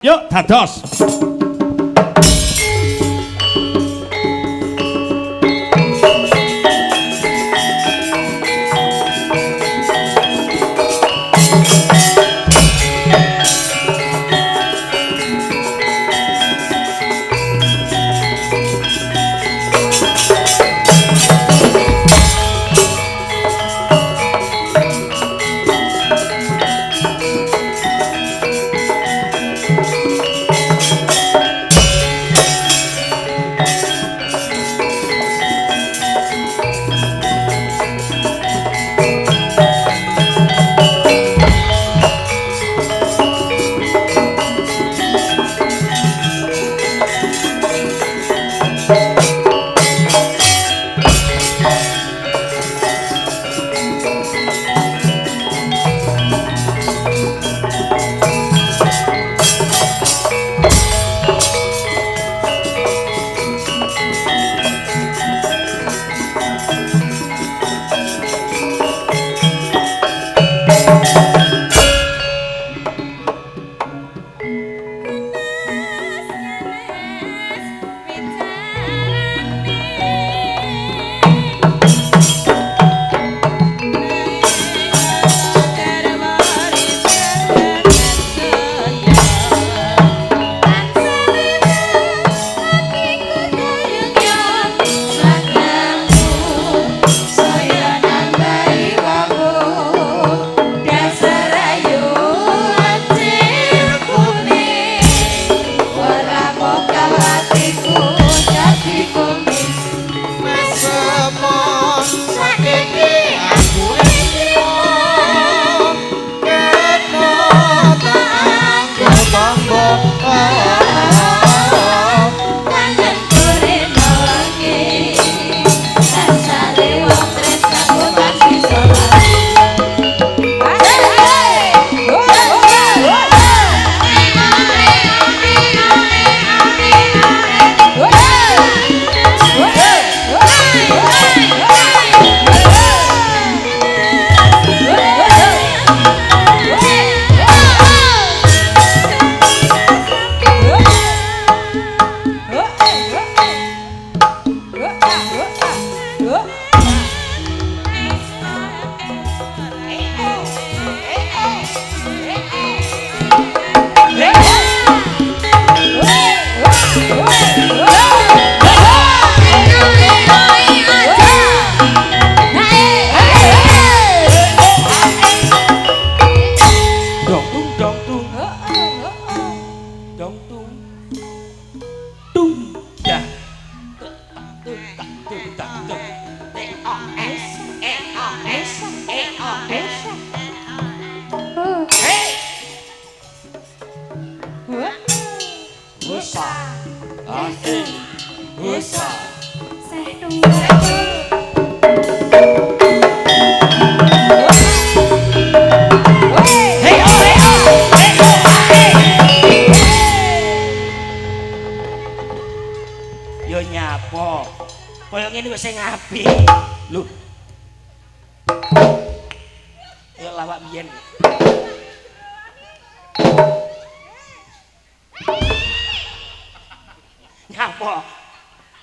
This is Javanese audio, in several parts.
Yuk dados.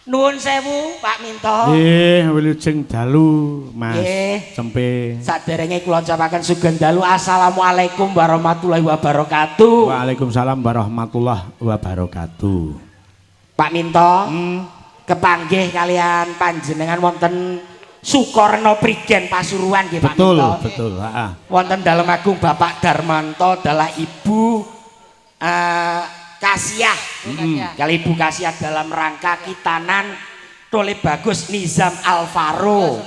Nuwun sewu Pak Minto. Nggih, wilujeng dalu Mas Cempe. Saderenge kula ucapaken sugeng dalu. Assalamualaikum warahmatullahi wabarakatuh. Waalaikumsalam warahmatullahi wabarakatuh. Pak Minto, kepanggih kalian panjenengan wonten Sukorno Prigen Pasuruan nggih Pak Minto. Betul, heeh. Wonten Dalem Agung Bapak Darmanto adalah Ibu Kasiah, kali Ibu Kasiah dalam rangka kitanan Tole Bagus Nizam Alvaro.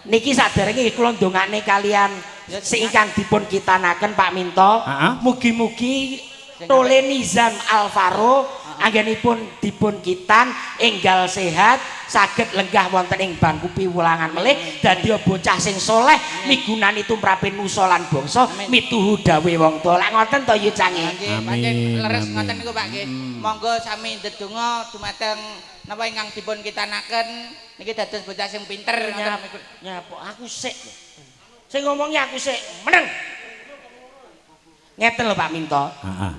Niki saderenge kula ndongakne kalian seingkang dipun kitanaken Pak Minto. Mugi-mugi Tole Nizam Alvaro anggenipun dipun kitan enggal sehat saged lenggah wonten ing bangku piwulangan melih dadi bocah sing soleh migunani tumraping nusa lan bangsa mituhu dawuhe wong tuwa. Lak ngoten to yu cange. Pancen leres ngoten niku Pak nggih. Monggo sami ndedonga dumateng napa ingkang dipun kitanaken niki dados bocah sing pinter. Nyapa aku sik. Sing ngomongnya aku sik meneng. Ngeten lho Pak Minto.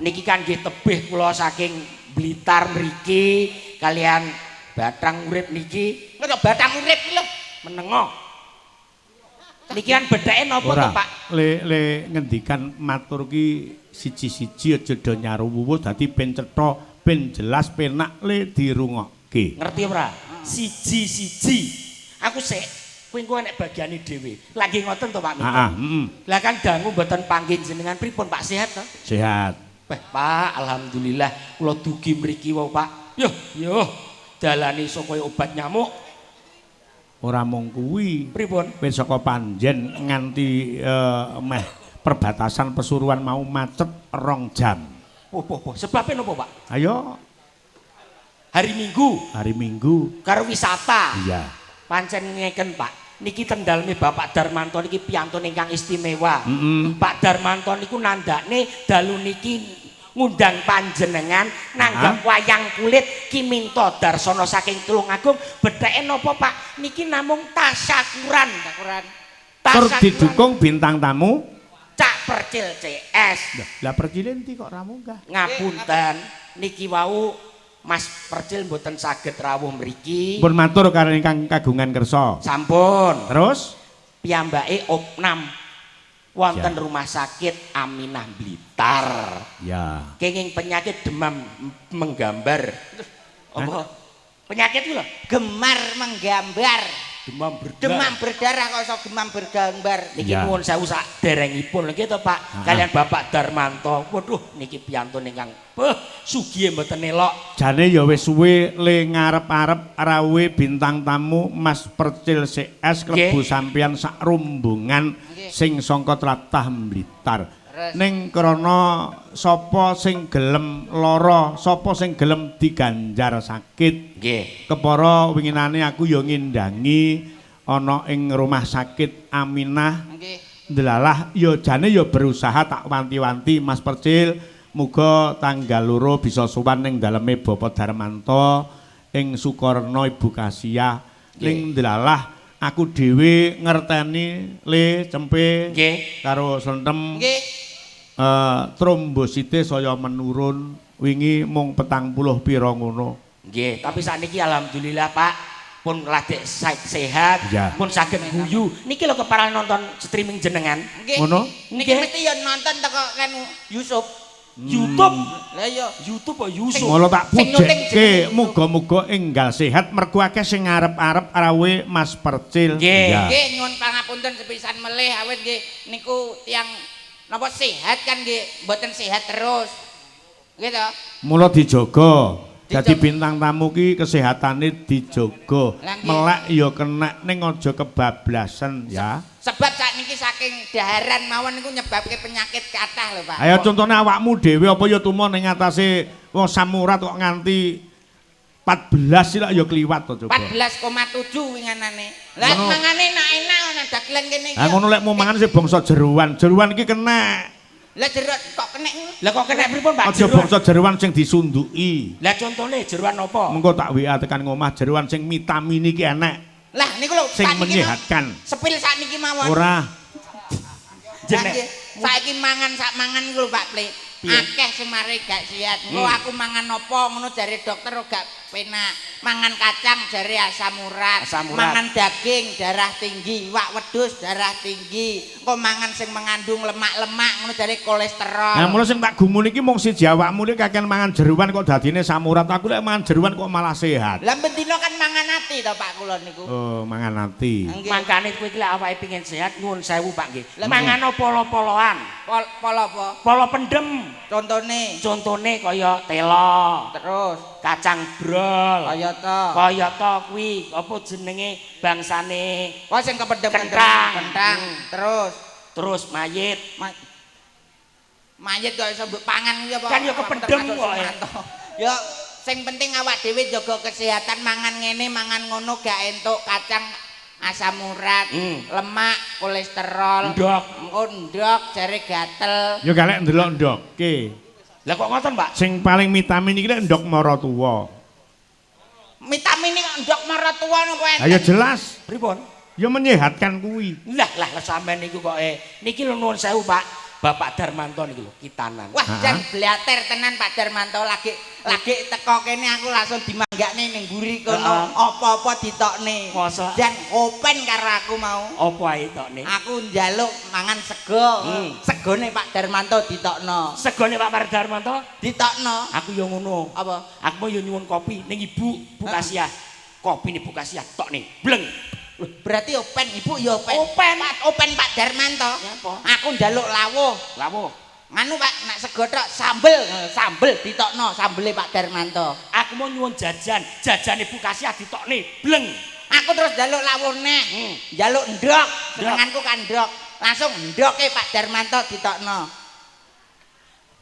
Niki kan nggih tebih kula saking Blitar mriki kalian Batang Urip niki. Kok Batang Urip iki lho menengo. Niki kan bedake napa to Pak? Le ngendikan matur ki siji-siji aja do nyaruwuh dadi ben cetha, ben jelas penak le dirungokke. Ngerti ora? Siji-siji. Aku sik kuwi engko nek bagiane dhewe. Lagi ngoten to Pak Minto. Heeh, Lah kan dangu mboten panggih jenengan pripun Pak sehat to? Sehat. Pak, alhamdulillah kula dugi mriki wae Pak. Yo, dalane saka obat nyamuk. Ora mung kuwi. Pripun? Wis saka Panjen nganti meh perbatasan Pesuruan mau macet 2 jam. Poh. Sebabnya napa Pak? Ayo Hari Minggu hari Minggu. karo wisata. Iya. Pancen ngeken Pak. Niki tendalme Bapak Darmanto niki piyantun ingkang istimewa. Pak Darmanto niku nandakne dalu niki ngundang panjenengan nanggap wayang kulit Ki Minto Darsono saking Tulungagung. Bedheke napa Pak? Niki namung tasyakuran. Tur didukung bintang tamu Cak Percil CS. Lah percile ndi kok ra munggah? Ngapunten niki wau Mas Percil mboten saged rawuh mriki. Pun matur karo ingkang kagungan kersa. Sampun. Terus Piyambake opnam wonten rumah sakit Aminah Blitar. ya. Kenging penyakit demam menggambar. Apa? Penyakit itu lho, gemar menggambar. demam berdarah. Demam berdarah kok iso gemam bergambar. Niki Ya. nuwun sewu sak derengipun lho gitu Pak. Kalian Bapak Darmanto. Waduh niki piyantun ingkang sugih mboten elok. Jane ya wis suwe le ngarep-arep rawe bintang tamu Mas Percil CS klebu sampeyan sak rombongan sing sangka tlatah Blitar. Ning krana sapa sing gelem lara, sapa sing gelem diganjar sakit. Nggih. Kepara winginane aku ya ngindangi ana ing rumah sakit Aminah. Nggih. Delalah ya jane ya berusaha tak wanti-wanti Mas Percil muga tanggal 2 bisa sowan ning daleme Bapak Darmanto ing Sukarno Ibu Kasiah. Ning delalah aku dhewe ngerteni le cempe Nggih. karo sentem Nggih. trombosite saya menurun wingi mung 40 pira ngono. Nggih, tapi sakniki alhamdulillah Pak pun lagi sehat, Ya. pun saged guyu. Niki lho keparan nonton streaming jenengan. Nggih. Ngono? Niki mesti ya nonton teko kan Yusuf. YouTube. Lah iya. YouTube kok Yusuf. Ngono tak Sing nyuting pujekke jenenge muga-muga enggal sehat mergo akeh sing ngarep-arep rawe Mas Percil. Nggih. Ya. Nggih nyuwun pangapunten sepisan melih awit nggih niku tiyang napa sehat kan nggih mboten sehat terus. Nggih to? Mula dijaga. Dadi bintang tamu ki kesehatane dijaga. Lah, nggih. Melek ya kena ning aja kebablasan ya. Sebab sakniki saking daharan mawon niku nyebabke penyakit kathah lho Pak. Ayo contone awakmu dhewe apa ya tumo ning atase wong samurat kok nganti 14 sih lah ya kliwat to coba. 14,7 winganane. Lah mangane enak ana dagelan kene iki. Ha ngono lek mau mangan sih bangsa jeruan. Jeruan iki kena. Lah jeruk kok kena ngono. Lah kok kena pripun Pak? Aja bangsa jeruan sing disunduki. Lah contone jeruan apa? Mengko tak WA tekan ngomah jeruan sing vitamin iki enek. Lah niku lho Sing sakniki menyehatkan. Sepil sakniki mawon. Ora. Jeneng saiki mangan sak mangan iku lho Pak Pli. Akeh sing mari gak sehat. Engko aku mangan apa ngono jare dokter gak penak. Mangan kacang jare asam urat. Asam urat. Mangan daging darah tinggi, iwak wedhus darah tinggi. Engko mangan sing mengandung lemak-lemak ngono jare kolesterol. Nah, mula sing tak gumun iki mung siji awakmu iki kakean mangan jeruan kok dadine samurat. Aku lek mangan jeruan kok malah sehat. Lah bendina kan mangan ati to Pak kula niku. Oh, mangan ati. Nggih. Mangkane kowe iki lek awake pengin sehat nyuwun sewu Pak nggih. Lah, Mangan polo-poloan. Polo apa? Polo pendem. Contone Contone kaya telo, terus kacang brol. kaya to. Kaya to kuwi apa jenenge bangsane Oh sing kependem-pendem Kentang. kentang. Terus terus mayit. mayit kok iso mbok pangan ya apa? Kan ya kependem Termasuk kok, ya. Sumanto. Ya sing penting awak dhewe jaga kesehatan mangan ngene mangan ngono gak entuk kacang asam urat, lemak, kolesterol, Ndok. engko ndok jare gatel. Ya galek ndelok ndokke. Lah kok ngoten, Pak? Sing paling vitamin iki lek ndok mara tuwa. Vitamin iki ndok marang tuwa napa enten? Ayo jelas. Pripun? Ya menyehatkan kuwi. Lah sampean niku kok niki lho nuwun sewu, Pak. Bapak Darmanto niku lho, Kitanan. Wah, jan blater tenan Pak Darmanto lagi teko kene aku langsung dimanggakne ning mburi kono. Apa-apa ditokne. Masa? Jan open karo aku mau. Apa ae tokne? Aku njaluk mangan sego. Segone Pak Darmanto ditokno. Segone Pak Darmanto Ditokno. aku yo ngono. Apa? Aku mau yo nyuwun kopi ning Ibu Kasiah. Kopi nih Bu Kasiah tokne. Bleng. Berarti open Ibu ya open. Open Pak Darmanto. Ya apa? Aku njaluk lawuh. Lawuh. Nganu Pak, nak sego tok sambel ditokno sambele Pak Darmanto. Aku mau nyuwun jajane Bu Kasiah ditokne. Bleng. Aku terus njaluk lawuh neh. Njaluk ndok, senenganku kan ndok. Langsung ndoke Pak Darmanto ditokno.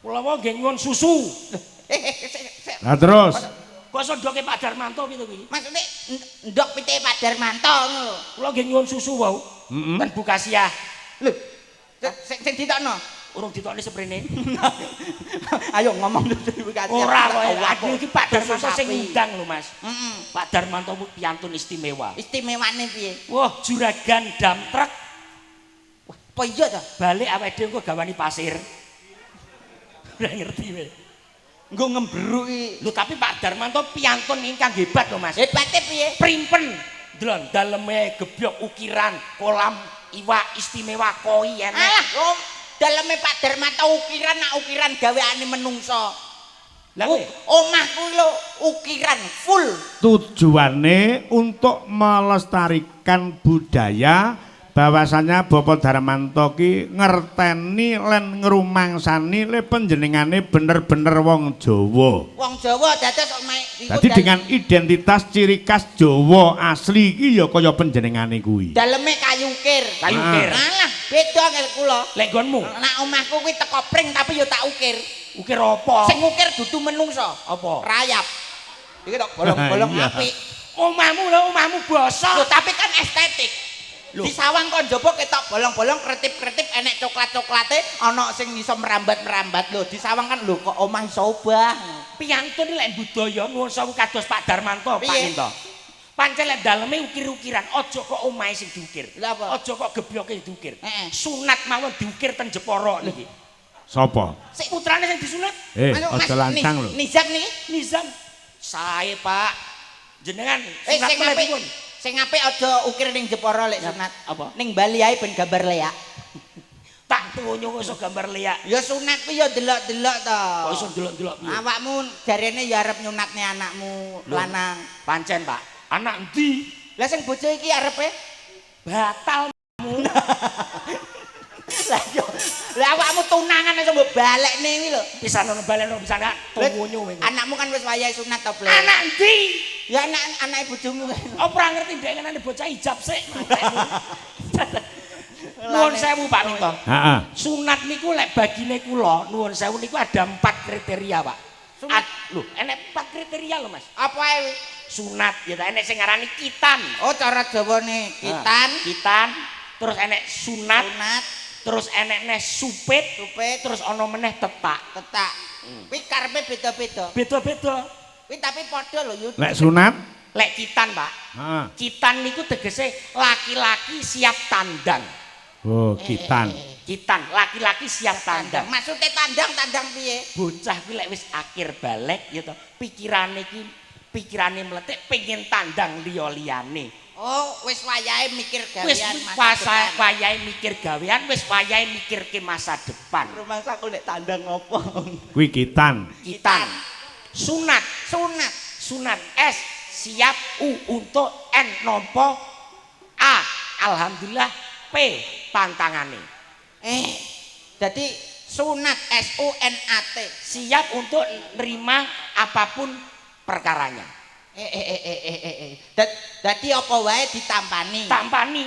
Kula mau nggih nyuwun susu. Lah terus Kok iso ndoke Pak Darmanto piye to kuwi? Maksudnya ndok pite Pak Darmanto ngono. Kula nggih nyuwun susu wau. Ten Bu Kasiah. Lho, sing ditokno. Urung ditokne seprene. Ayo ngomong dulu kasih. Ora kok aku iki Pak Darmanto sing sapi. ngundang lho Mas. Heeh. Pak Darmanto piantun istimewa. Istimewane piye? Wah, juragan dam truk Apa iya to? balik awake dhewe engko gawani pasir. Ora ngerti kowe. Nggo ngembruki. Lho tapi Pak Darmanto piantun ingkang hebat lho Mas. Hebate piye? Primpen. Delon daleme gebyok ukiran, kolam iwak istimewa koi enek. Alah, daleme Pak Darmanto ukiran gaweane menungso. Lah kowe Omahku lho ukiran full. tujuannya untuk melestarikan budaya bahwasanya Bapak Darmanto ki ngerteni lan ngrumangsani le panjenengane bener-bener wong Jawa. Wong Jawa dados omahe Jadi dengan identitas ciri khas Jawa asli iki ya kaya panjenengane kuwi. daleme kayu ukir. kayu ukir. Alah, beda karo kula. Lek nggonmu Nak omahku kuwi teko pring tapi yo tak ukir. ukir apa? Sing ukir dudu menungso. Apa? Rayap. Iki tok bolong-bolong Iya. apik. Omahmu lho, omahmu bosok. Loh, tapi kan estetik. Loh. Di sawang kon njaba ketok bolong-bolong kretip-kretip enek coklat-coklate ana sing iso merambat-merambat lho. Di sawang kan lho kok omah iso obah. Piantun lek budaya nuwun sewu kados Pak Darmanto, Pak Piye? Minto. Pancen lek daleme ukir-ukiran, aja kok omahe sing diukir. Lha apa? Aja kok gebyoke diukir. Heeh. Sunat mawon diukir ten Jepara niki. Sapa? Sik putrane sing disunat Anu, Mas, Aja lancang lho. Nizam niki. Nizam. Sae, Pak. Jenengan Sing sunat apik. pripun? Sing apik aja ukir ning Jepara lek Ya, sunat. apa? Ning Bali ae ben gambar leak. Tak tunyo kok iso gambar leak. Ya sunat kuwi ya delok-delok to. Kok iso ndelok-ndelok piye? Awakmu jarene ya arep nyunatne anakmu Lho. lanang. Pancen, Pak. Anak endi? Lah sing bojo iki arepe Batal. lah yo. Lah awakmu tunangan iso mbok balekne kuwi lho. Pisan ono baleno pisan gak tunyo kowe. Anakmu kan wis wayahe sunat to, Ble. Anak endi? Ya anake bojomu kan. Apa ora ngerti ndek ngene bocah hijab sik. Nuwun sewu Pak Minto. Heeh. Sunat niku lek bagine kula nuwun sewu niku ada 4 kriteria, Pak. Sunat? Lho, enek 4 kriteria lho, Mas. Apa ae? Sunat ya ta enek sing ngarani kitan. Oh, cara Jawane kitan, Kitan, terus enek sunat, sunat, terus enek neh supit, supit, terus ana meneh tetak. tetak. Kuwi karepe beda-beda. Beda-beda. Kuwi tapi padha lho yo. Lek sunat? Lek kitan, Pak. Heeh. Kitan niku tegese laki-laki siap tandang. Oh, kitan. Kitan, laki-laki siap tandang. Maksudnya tandang piye? Bocah kuwi lek wis akhir balik ya to, pikirane meletik pengen tandang liya-liyane. Oh, wis wayahe mikir Wis gawean masa depan. wayahe mikir gawean, wis wayahe mikirke masa depan. Rumah saku nek tandang opo? Kuwi kitan. Kitan. Sunat, Sunat. sunat S siap U untuk N nompo A alhamdulillah P tantangane. Jadi sunat SUNAT. Siap untuk nerima apapun perkaranya. Dadi apa wae ditampani. Tampani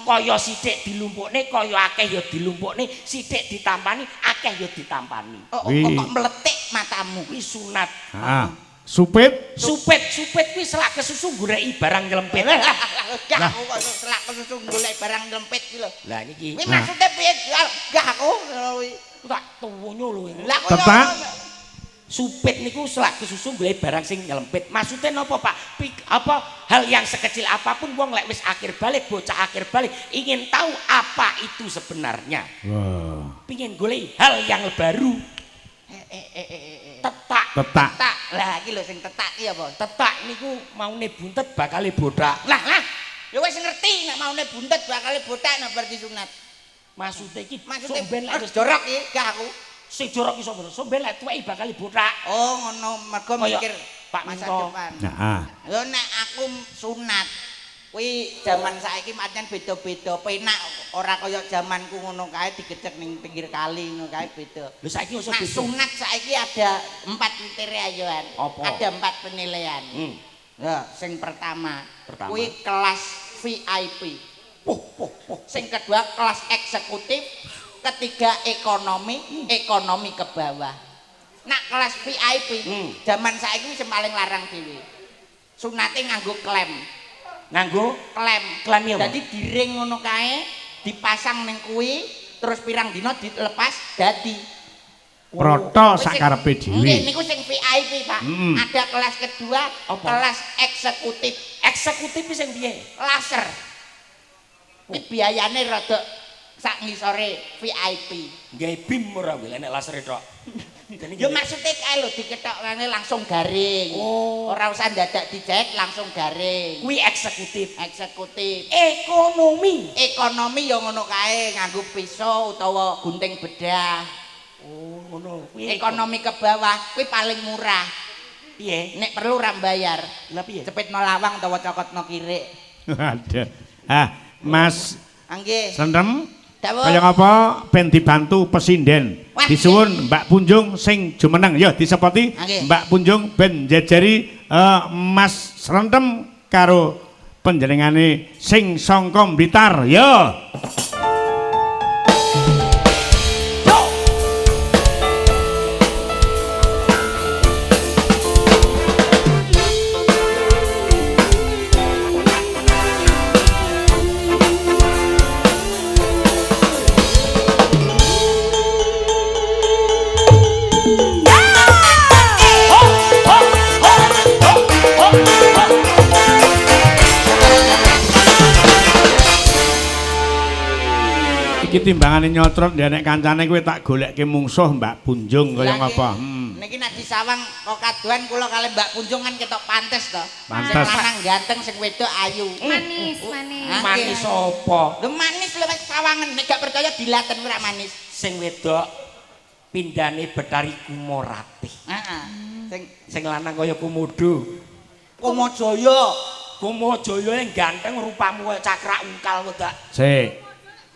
kaya sithik dilumpukne kaya akeh ya dilumpukne, sithik ditampani akeh ya ditampani. Kok meletik matamu. Kuwi sunat. Heeh. Supit? Supit kuwi selak kesusu goleki barang nyelempit. Gak aku kok selak kesusu golek barang lempit ki lho. Lah niki Kuwi maksude piye? Gak aku. tak tunyo lho. Lah kok Tetak? Supit niku selak kesusu golek barang sing nyelempit. Maksudnya napa, Pak? Apa hal yang sekecil apapun wong lek wis akhir balik, bocah akhir balik ingin tahu apa itu sebenarnya. Wah. pingin golek hal yang baru. Tetak. Tetak. Lah iki lho sing tetak iki apa? Tetak niku maune buntet bakale botak. Lah, ya wis ngerti nek maune buntet bakale botak nek bar disunat. Maksude iki Maksudnya somben lek wis jorok iki gak aku. sing jorok iso bener. Somben lek tuweki bakale botak. Oh, ngono mergo mikir Pak masa Minto. depan. Heeh. Yo nek aku sunat kuwi jaman saiki pancen beda-beda, penak ora kaya jamanku ngono kae digecek ning pinggir kali ngono kae beda. Lho saiki iso Nah, beda. sunat saiki ada 4 kriteria yoan. Apa? Ada 4 penilaian. Ya, sing pertama, kuwi kelas VIP. Sing kedua kelas eksekutif, ketiga ekonomi ke bawah. Nak kelas VIP, zaman saiki wis paling larang dhewe. Sunate nganggo klem. Nganggo Klem. klem ya. Jadi diring ngono kae, dipasang ning kuwi, terus pirang dina dilepas dadi. Proto sakarepe dhewe. Nggih, niku sing VIP, Pak. Mm. Ada kelas kedua, Apa? kelas eksekutif, Eksekutif sing piye? laser. Iki biayane rada sak ngisore VIP. Gawe bim ora kuwi nek laser tok. Ya maksudnya kae lho dikethokane langsung garing. Oh. Ora usah dadak dijahit langsung garing. Kuwi eksekutif. Eksekutif. Ekonomi Ya ngono kae nganggo pisau utawa gunting bedah. Oh, ngono. Kuwi Ekonomi ke bawah kuwi paling murah. piye? Nek perlu ora bayar. Lah piye? Cepitno lawang utawa cokotno kirik. Ada. Mas Nggih. Sendem Dawuh. kaya ngapa ben dibantu pesinden. Wah, Disuwun Mbak Punjung sing jumeneng ya disepoti Nggih. Mbak Punjung ben njejeri Mas Sendem karo panjenengane sing sangka Blitar ya. Iki timbangane nyotrot ya nek kancane kowe tak golekke mungsuh Mbak Punjung kaya ngapa. Niki nek disawang kok kaduan kula kali Mbak Punjung kan ketok pantes to. Pantes. Sing lanang ganteng sing wedok ayu. Manis. Manis sapa? Lho manis lho wis sawangan nek gak percaya dilaten ora manis. Sing wedok pindane Betari Kumorati. Heeh. Sing lanang kaya Komodo. Komajaya. Kumajaya yang ganteng rupamu kaya cakrak ungkal kok tak. Sik.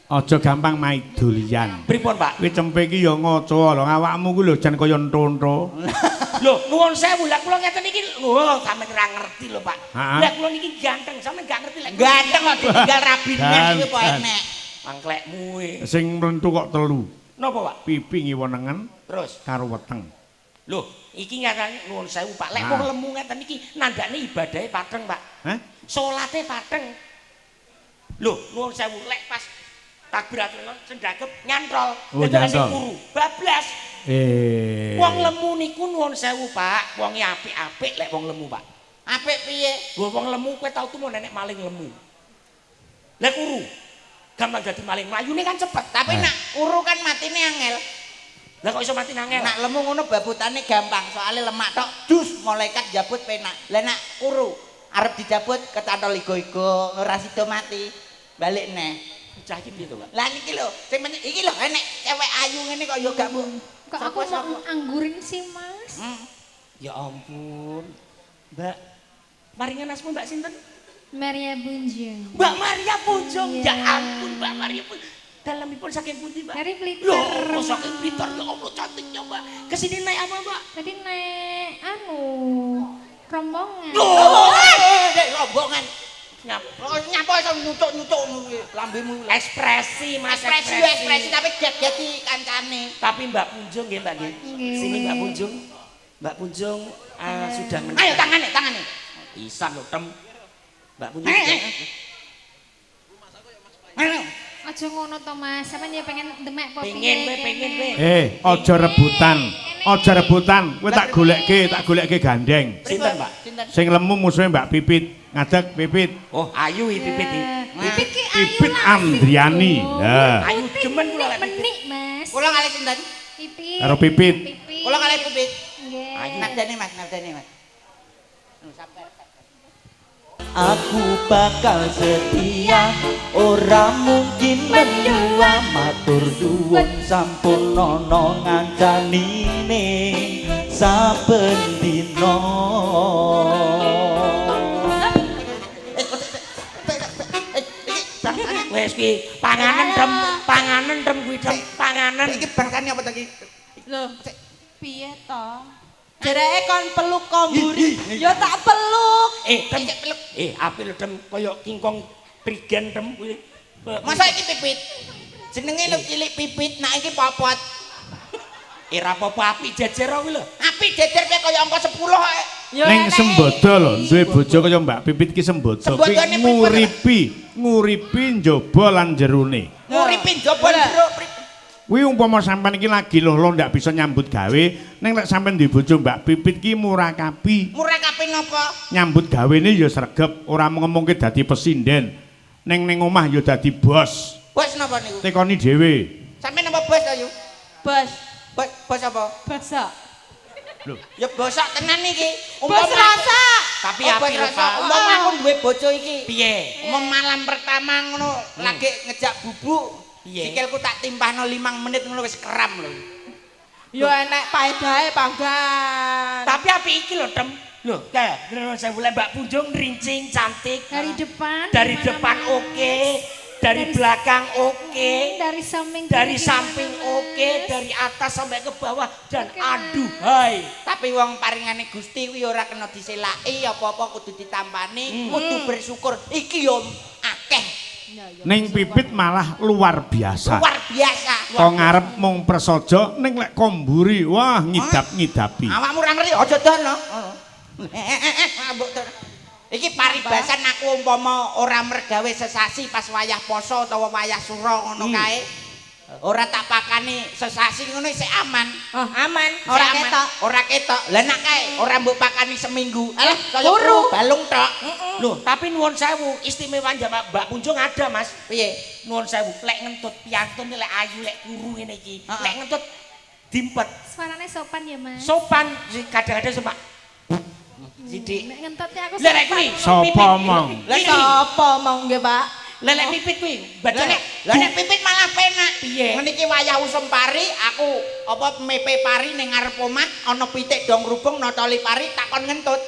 Aja gampang maidulian. Pripun, Pak? Kowe cempe iki ya ngaca lho awakmu ku lho jan kaya enthonto. Lho, nuwun sewu, lah kula ngeten iki lho sampeyan ora ngerti lho, Pak. Ha? Lah kula niki ganteng, sampeyan gak ngerti lek Ganteng kok ditinggal rabinan iki kok enek. mangklekmu e. Sing mlentu kok telu. Napa, Pak? Pipi ngiwonengen Terus, karo weteng. lho, iki ngatane nuwun sewu, Pak. Lek Nah. wong lemu ngeten iki nandane ibadahe pateng, Pak. Hah? Salate pateng. Lho, nuwun sewu, lek pas takbiratul sendagep nyantol. Oh, Dadane nyantol. kuru. Bablas. Wong lemu niku nuwun sewu, Pak. Wonge apik-apik lek wong lemu, Pak. Apik piye? Lho wong lemu kowe tau tuwa nenek maling lemu. Lek kuru gampang dadi maling, mlayune kan cepet. Tapi nak kuru kan matine angel. Lah kok iso mati nangel? Nak lemu ngono babutane gampang, soalnya lemak tok dus malaikat jabut penak. Lah nak kuru arep dijabut ketantol igo-igo ora sida mati. Balik neh. Cah iki piye to, Pak? Lah niki lho, sing penting iki lho enek cewek ayu ngene kok yo gak mbok. Kok aku mau anggurin sih, Mas? Ya ampun. Mbak, maringan asma Mbak sinten? Maria Bunjung. Mbak Maria Punjung. Iya. Ya ampun, Mbak Maria Punjung. Dalamipun saking pundi, Mbak? Dari Blitar. Loh, saking Blitar ya Allah cantiknya, Mbak. Kesini naik apa, Mbak? Tadi naik rombongan. Loh, Dek rombongan. nyap. Nyapa iso nyucuk-nyucuk lambemu. Ekspresi, Mas. Ekspresi tapi get-geti kancane. Tapi Mbak Punjung nggih, Mbak nggih. Nggih. Sini Mbak Punjung. Mbak Punjung sudah Ayo tangane. Pisan lho, Tem. Mbak Punjung. Ayo. Aja ngono to, Mas. Sampeyan ya pengen demek apa Pengen kowe, pengen kowe. Aja rebutan. Aja rebutan. Kowe tak goleke gandeng. Sinten, Mbak? Sinten? Sing lemu musuhe Mbak Pipit. Ngadeg Pipit. Oh, ayu iki Pipit iki. Pipit ki ayu Pipit langsing Andriani. lho. Ya. Ayu demen kula lek Pipit. Menik, Mas. Kula kalih sinten? Pipit. Karo Pipit. Pipit. Kula kalih Pipit. Nggih. Nabdane Mas, nabdane Mas. Sabar. Aku bakal setia, ora mungkin mendua, matur suwun sampun ana ngancanine saben dina. Wes ki panganan dem kuwi dem panganan. Iki bangsane apa ta iki? Loh, piye to? Jereke kon peluk komburi. Ya tak peluk. Dem. Apil dem kaya kingkong prigen dem kuwi. Masa iki Pipit? Jenenge lho cilik Pipit, nak iki popot. Ora apa-apa apik jejer kuwi lho. Apik jejer pe kaya angka 10 kok. Ning Sembodo lho, duwe bojo kaya Mbak Pipit ki Sembodo. Kuwi Sembodone nguripi njaba lan jerone. Nguripi njaba jero. Kuwi umpama sampean iki lagi loh ndak bisa nyambut gawe, ning lek sampean duwe bojo Mbak Pipit ki murakapi. Murakapi napa? Nyambut gawene ya sregep, ora ngomongke dadi pesinden. Ning omah ya dadi bos. Bos napa niku? Tekoni dhewe. Sampe napa bos ayu? Bos, Bos apa? bosok. Ya bosok tenan iki. Bos rasa. Tapi Bos apik lho, rasa. Pak. Umpama aku duwe bojo iki. Piye? Malam pertama ngono lagi ngejak bubuk. Piye? Sikilku tak timpahno 5 menit ngono wis keram lho. Yo enek paedahe panggan. Tapi apik iki lho, Dem. Lho, kae saya mulai Mbak Punjung rincing cantik. Dari depan. Dari dimana-mana. depan oke, dari belakang oke, Dari samping. dari kiri, samping gimana, oke, Mas? dari atas sampai ke bawah dan Oke, aduhai. Tapi wong paringane Gusti kuwi ora kena diselaki, apa-apa kudu ditampani, kudu bersyukur. Iki yo akeh. Ning Pipit malah luar biasa. Luar biasa. Kok ngarep mung prasaja ning lek komburi wah ngidap-ngidapi. Awakmu ora ngerti aja dono. Mbok iki paribasan aku umpama ora mergawe sesasi pas wayah poso utawa wayah sura ngono kae. Ora tak pakani sesasi ngono isih aman. Oh, aman. Isih Ora aman. ketok. Ora ketok. Lah nek kae ora mbok pakani seminggu. Alah kaya Turu. balung tok. Loh, tapi nuwun sewu, istimewa Mbak Punjung ada, Mas. Piye? Nuwun sewu, lek ngentut piantun lek ayu lek kuru ngene iki. Heeh. Lek ngentut dimpet. Suaranya sopan ya, Mas. Sopan kadang-kadang sumpah. Sidik. Nek ngentutnya aku Lek lek kuwi Sapa omong? Lah sapa mau nggih, Pak? Lek pipit kuwi Lah nek pipit malah penak. Piye? Ngene iki wayah usum pari, aku apa mepe pari ning ngarep omah ana pitik dong rubung notoli pari takon ngentut.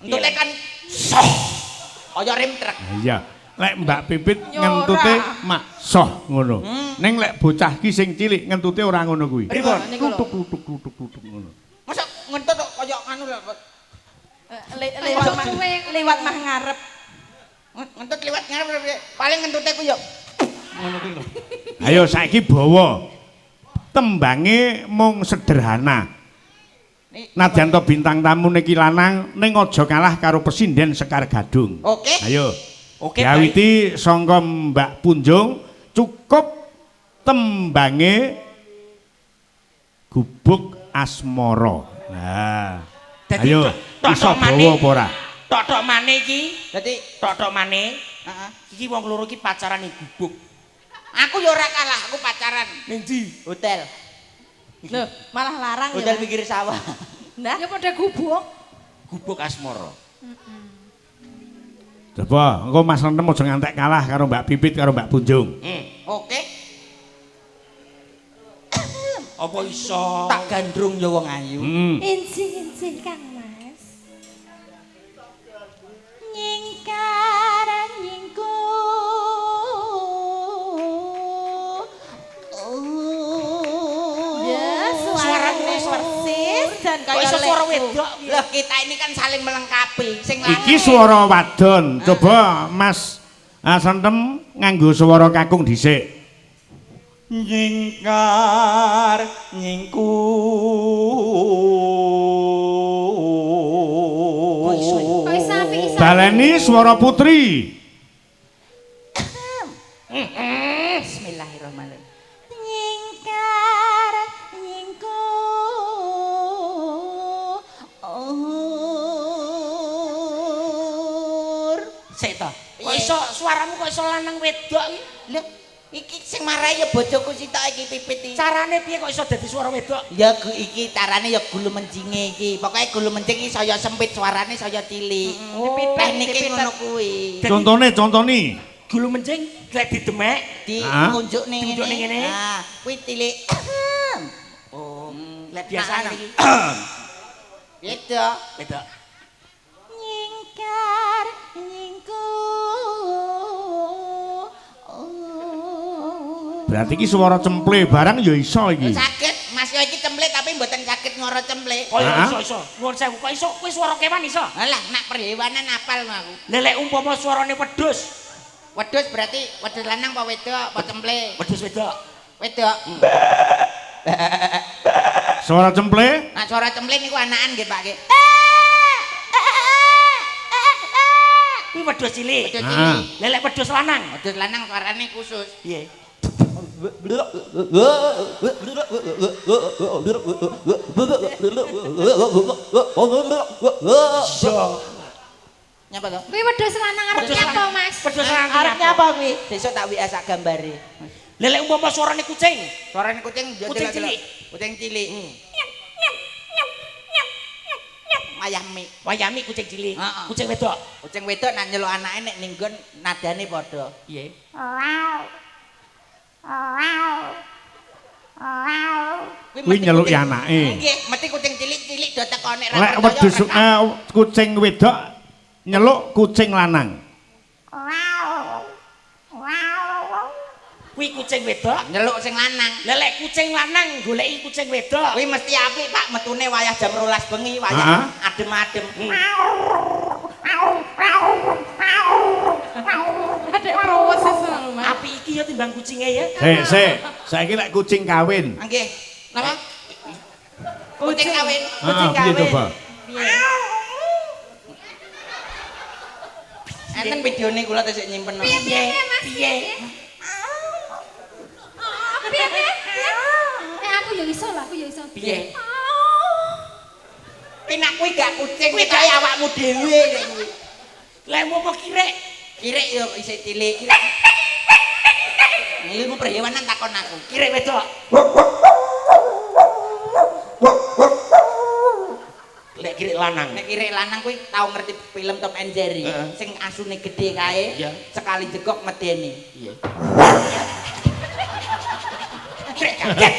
Entute kan soh. Kaya rem truk. Iya. Lek Mbak Pipit Nyora. ngentute mak soh ngono. Ning lek bocah ki sing cilik ngentute ora ngono kuwi. Pripun? Niku lho. Klutuk ngono. Masa ngentut kok kaya anu lho. Lewat mah ngarep. Ngentut liwat ngarep piye? Paling ngentute ku yo ngono kuwi lho. Ayo saiki bawa. Tembange mung sederhana. Nadyan to bintang tamu niki lanang ning aja kalah karo pesinden Sekar Gadung. Oke. Ayo. Oke, Diawiti sangka Mbak Punjung cukup tembange gubuk asmara. Nah. Dadi Ayo, iso bawa apa ora? Tok-tok maneh iki, Dadi tok-tok maneh heeh. iki wong loro iki pacaran ning gubuk. Aku yo ora kalah, aku pacaran. Ning ndi? Hotel. Loh, malah larang ya. Hotel Mas. pinggir sawah. Nah, Ya pada gubuk. Gubuk asmara. Coba, engko Mas Lentem aja ngantek kalah karo Mbak Pipit karo Mbak Punjung. Oke. Apa iso? Tak gandrung yo wong ayu. Inci Kang Mas. nyingkar nyingku. Ya, Suaramu persis dan Kok iso suara wedok? Lah kita ini kan saling melengkapi. Sing Iki swara wadon. Coba Mas Lentem nganggo swara kakung dhisik. Nyingkar nyingku Kok iso apik iso. Baleni swara putri. Bismillahirrahmanirrahim. nyingkar nyingku. Sik to. Kok iso suaramu kok iso lanang wedok iki? Lah Iki sing marai ya bojoku sitok iki pipit iki. Carane piye kok iso dadi swara wedok? Ya iki carane ya gulu mencinge iki. Pokoke gulu mencing iki saya sempit suarane saya cilik. Teknike ngono kuwi. Contone. Gulu mencing lek didemek Di Ah? unjuk ning Diunjuk ning ngene. Nah, kuwi cilik. oh lek biasa iki Wedok. wedok. Nyingkar nyingku. Berarti iki swara cemple barang ya iso iki. Sakit, Mas yo iki cemplek tapi mboten sakit ngoro cemplek. Kok Ah? iso nuwun sewu kok iso kuwi swara kewan iso. Alah, nak perhewanan apal aku. Lah lek umpama swarane wedhus, Wedhus berarti wedhus lanang apa wedok apa cemplek? wedhus wedok. Wedok. Swara cemple? Nah, suara cemplek niku anakan nggih, Pak nggih. Kuwi wedhus cilik. Wedhus Ah. cilik. Lah lek wedhus lanang, Wedhus lanang suarane khusus. piye? Nyapa to? Kuwi wedhus lanang arep Wedhus nyapa, Mas? Wedhus lanang Arepnya apa kuwi? Besok tak WA sak gambare. Lah lek umpama suarane kucing, Suarane kucing yo Kucing delok-delok. cilik. Kucing cilik. Ayami. wayami kucing cilik, Heeh. kucing wedok. Kucing wedok nak nyeluk anake nek ning nggon nadane padha. Piye? Kuwi nyeluki anake. Nggih, mesti kucing cilik-cilik do teko nek ra Lek percaya, wedhus rekam. kucing wedok nyeluk kucing lanang. Kuwi kucing wedok. Nyeluk sing lanang. Lah lek kucing lanang goleki kucing wedok. Kuwi mesti apik, Pak, metune wayah jam 12 bengi, Ah. wayah adem-adem. Adek prowes sesuatu, Mas. Api iki ya timbang kucinge ya. Sik. Saiki lek kucing kawin. Nggih. Napa? Kucing kawin. Ah, piye coba? Enten videone kula tesik nyimpen. Piye? Piye? Piye? Aku ya iso lah, aku ya iso. Piye? Pinak kuwi gak kucing, kuwi kaya awakmu dhewe kuwi. Lah mau kirek. Kirek yo isih cilik, kirek. Ilmu perhewanan takon aku. Kirek wedok. Lek kirek lanang. Nek kirek lanang kuwi tau ngerti film Tom and Jerry Heeh. sing asune gede kae, Iya. sekali jegok medeni. Iya. Kirek kaget.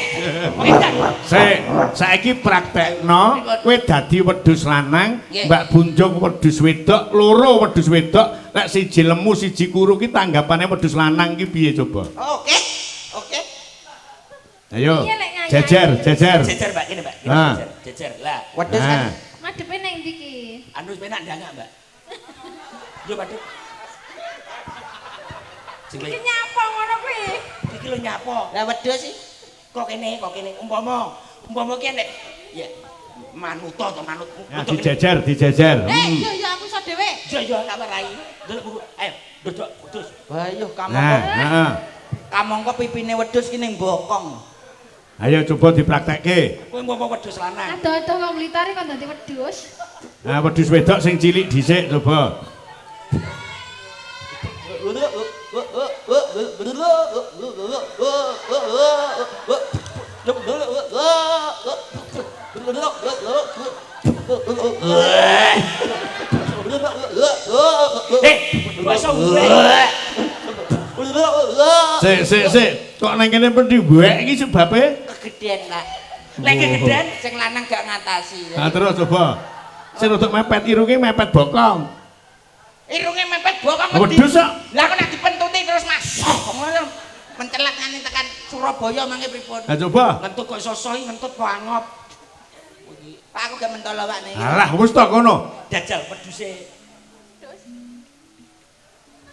Edan. Sik, saiki praktekno kowe dadi wedhus lanang, Nggih. Mbak Bunjung wedhus wedok, loro wedhus wedok, lek siji lemu siji kuru ki tanggapane wedhus lanang ki piye coba? Oke. Oke. Ayo. Iya, Lek, Ngayai. Jejer. Jejer Mbak, kene Mbak. Kene, Ah. Jejer. Lah, Wedhus kan Nah. Madepe nang ndi ki? anu penak ndangak Mbak. Yo Pak. Sing Iki nyapa ngono kuwi? iki lho nyapa. lah wedhus sih. Kok kene umpama ki nek ya manuto to manut. Ya dijejer. Yo aku iso dhewe. Yo yo tak warai. Delok buku. Ayo, dodok wedhus. Wah, yo Nah, heeh. kamangka pipine wedhus ki ning bokong. Ayo coba dipraktekke. Kowe umpama wedhus lanang. Ado-ado wong Blitar kok dadi wedhus. Nah, wedhus wedok sing cilik dhisik coba. Kok iso gue? Sik. Kok nang kene pendi buek iki sebabe? Kegedean, Pak. Lek kegedean Sing lanang gak ngatasi. Nah, terus coba. Sing rodok mepet irunge mepet bokong. Irunge mepet bokong Wedhus kok. Lah kok nek dipentuti terus masuk ngono. Mencelat ngene tekan Surabaya mangke pripun? Nah, coba. ngentut kok iso sohi ngentut kok angop. Pak aku gak mentolo Pak niki. Alah, wis to kono. Jajal wedhuse.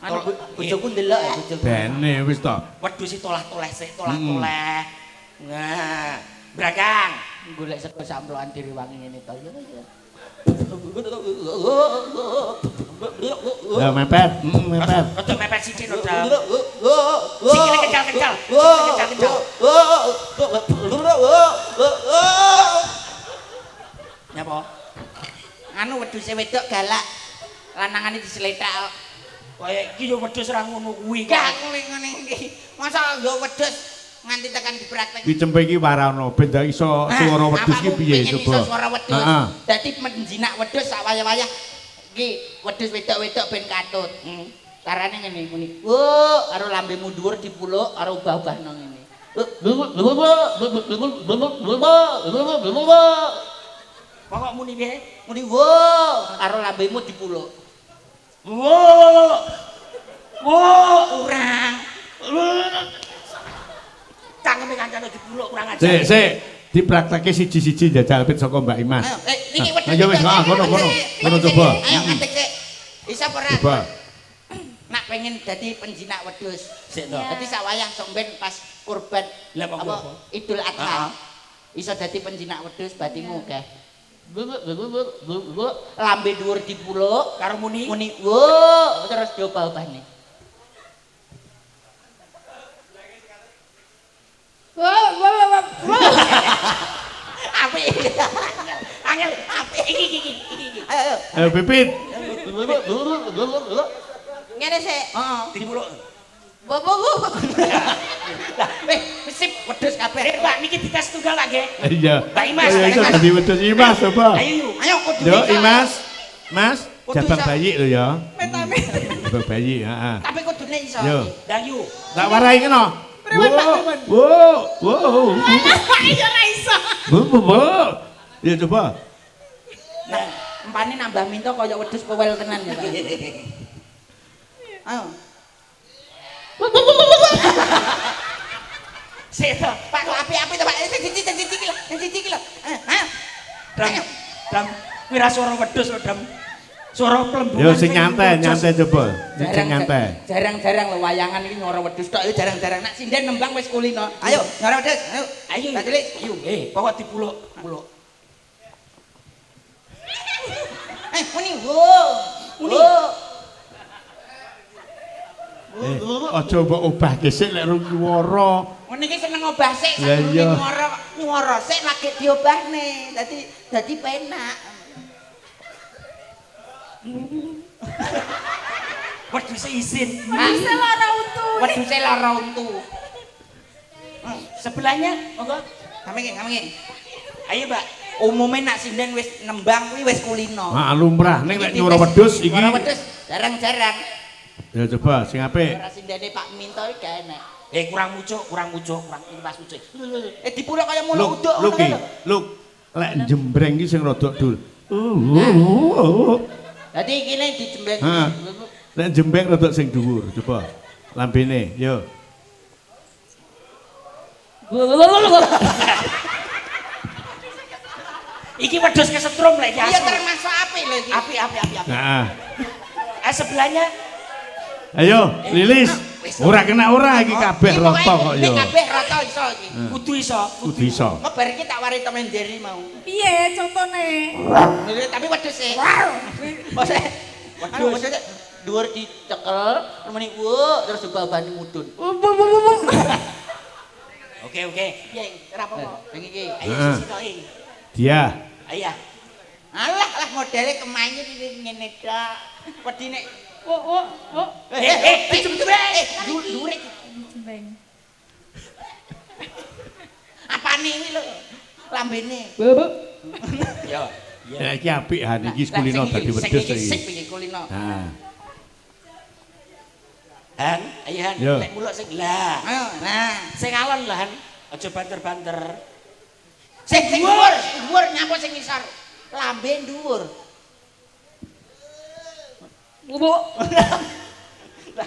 Anu bojoku ndelok ya bojoku. Bene wis to. Wedhus tolah-toleh sik, tolah-toleh. Nah, Brakang. Golek sego samplokan diri wangi ngene to. Ya. Ya mepet, mepet. Rodok mepet sithik lho, Dam. Sikile kencang-kencang. Sikile kencang-kencang. Nyapa? Anu wedhuse wedok galak. Lanangane dislethak. Kaya iki yo wedhus ra ngono kuwi. Gak aku ngene iki. Masa yo wedhus nganti tekan dipraktek. Ki cempe iki warana ben ndak iso swara wedhus ki piye Iso coba. swara wedhus. Heeh. Dadi menjinak wedhus sak wayah-wayah iki wedhus wedok-wedok ben katut. Carane ngene muni. Wo, karo lambemu dhuwur dipuluk karo ubah-ubahno ngene. Pokok muni piye? Muni wo, karo lambemu dipuluk. Wo. Wo, Kurang. cangkeme kancane dipuluk kurang ajar. Sik, dipraktekke siji-siji njajal pit saka Mbak Imas. Ayo, iki wedhus. Ayo wis, kono. Kono coba. Ayo ngadeg sik. Bisa ora? Coba. Nak pengen dadi penjinak wedhus. Sik to. Dadi sak wayah sok ben pas kurban Lah, kok apa? Idul Adha. Iso dadi penjinak wedhus batimu akeh. Lambe dhuwur dipuluk Karo muni. muni wo terus diobah-obahne. Apik. Angel, apik iki. Ayo. Ayo Pipit. Ngene sik. Heeh. Dipuluk. Bo. Lah, sip wedhus kabeh. Pak niki dites tunggal lak nggih. Iya. Mbak Imas, Ayo Mbak iso Imas. dadi wedhus Imas coba. Ayo. Ayo kudu Yo iso. Imas. Mas, Kudu jabang iso. bayi lho ya. Metame. Jabang bayi, heeh. Tapi kudune iso. Yo. Dayu. Tak warai kena. Wo. Iya ra iso. Wo. Ya coba. Nah, empane nambah minta kaya wedhus kowel tenan ya, Pak. Ayo. Sik to. Pak kok apik-apik to, Pak. Siji iki lho. Siji iki lho. Hah? Dam. Kuwi ra swara wedhus lho, Dam. Swara plembungan. Yo sing nyantai coba. Sing nyantai. Jarang-jarang lho wayangan iki nyora wedhus tok jarang-jarang. Nak sinden nembang wis kulino. Ayo, nyora wedhus. Ayo. Ayo. Tak cilik. Ayo. Pokok dipuluk. Muni wo. Muni. Aja mbok obahke sik lek rung swara. Ngene iki seneng obah sik Lah sak iya. nyora sik lagi diobahne. Dadi penak. Wedhus izin. Bisa lara utuh. Wedhuse lara untu. Sebelahnya, monggo. Kami. Ayo, Mbak. Umume nak sinden wis nembang kuwi wis kulino. Ah lumrah ning lek nyuara wedhus iki. Nyora wedhus jarang-jarang. Ya coba sing apik. Ora sindene Pak Minto iki gak enak. Kurang mucuk, kurang pas mucuk. Dipuluk kaya muluk Luk, uduk. luk ki. Luk. Lek jembreng ki sing rada dul. Dadi iki nek dijembreng. Ha. Lek jembreng rada sing dhuwur, coba. Lambene, yo. Iki wedhus kesetrum lek iki Iya asu. termasuk apik lho iki. Api. Nah. Sebelahnya Ayo, Lilis. Ora kena ora iki kabeh Iki rata pokoke kok yo. Iki kabeh rata iso iki. kudu iso. Kudu iso. Kok bar iki tak wari temen deri mau. Piye contone? Tapi wedhus e. Ose. Wedhus dhuwur dicekel, muni wo terus babane mudun. Oke. Piye? Ora apa-apa. Sing iki. Ayo Heeh. sisi tok. Dia. Ayo. Alah modele kemanyut iki ngene tok. Wedine Oh. dhuwur iki. Jembeng. Apane iki lho? Lambene. Yo. Ya iki apik ha niki kulino dadi wedhus iki. Sik iki. iki kulino. Nah. Han, ayo Han, Yo. lek muluk sing lah. Ayo, nah. Sing alon lah Han. Aja banter-banter. Sing dhuwur nyapa sing ngisor. Lambe dhuwur.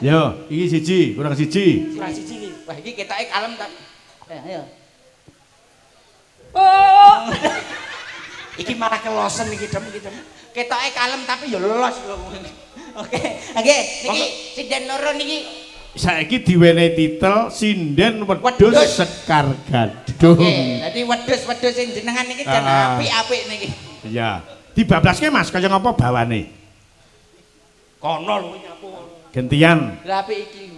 Yo, iki siji, kurang siji. Kurang siji iki. Wah iki ketoke kalem ta. Ayo. Iki malah kelosen iki Dem. Ketoke kalem tapi ya los lho. Oke. Nggih, niki sinden loro niki. Saiki diwenehi titel Sinden Wedhus Wedhus. Sekar Gadung. Oke, dadi wedhus-wedhus sing jenengan niki jan apik-apik niki. Iya. Dibablaske Mas kaya ngapa bawane? Kono lho nyapu. Gentian. Lah apik iki.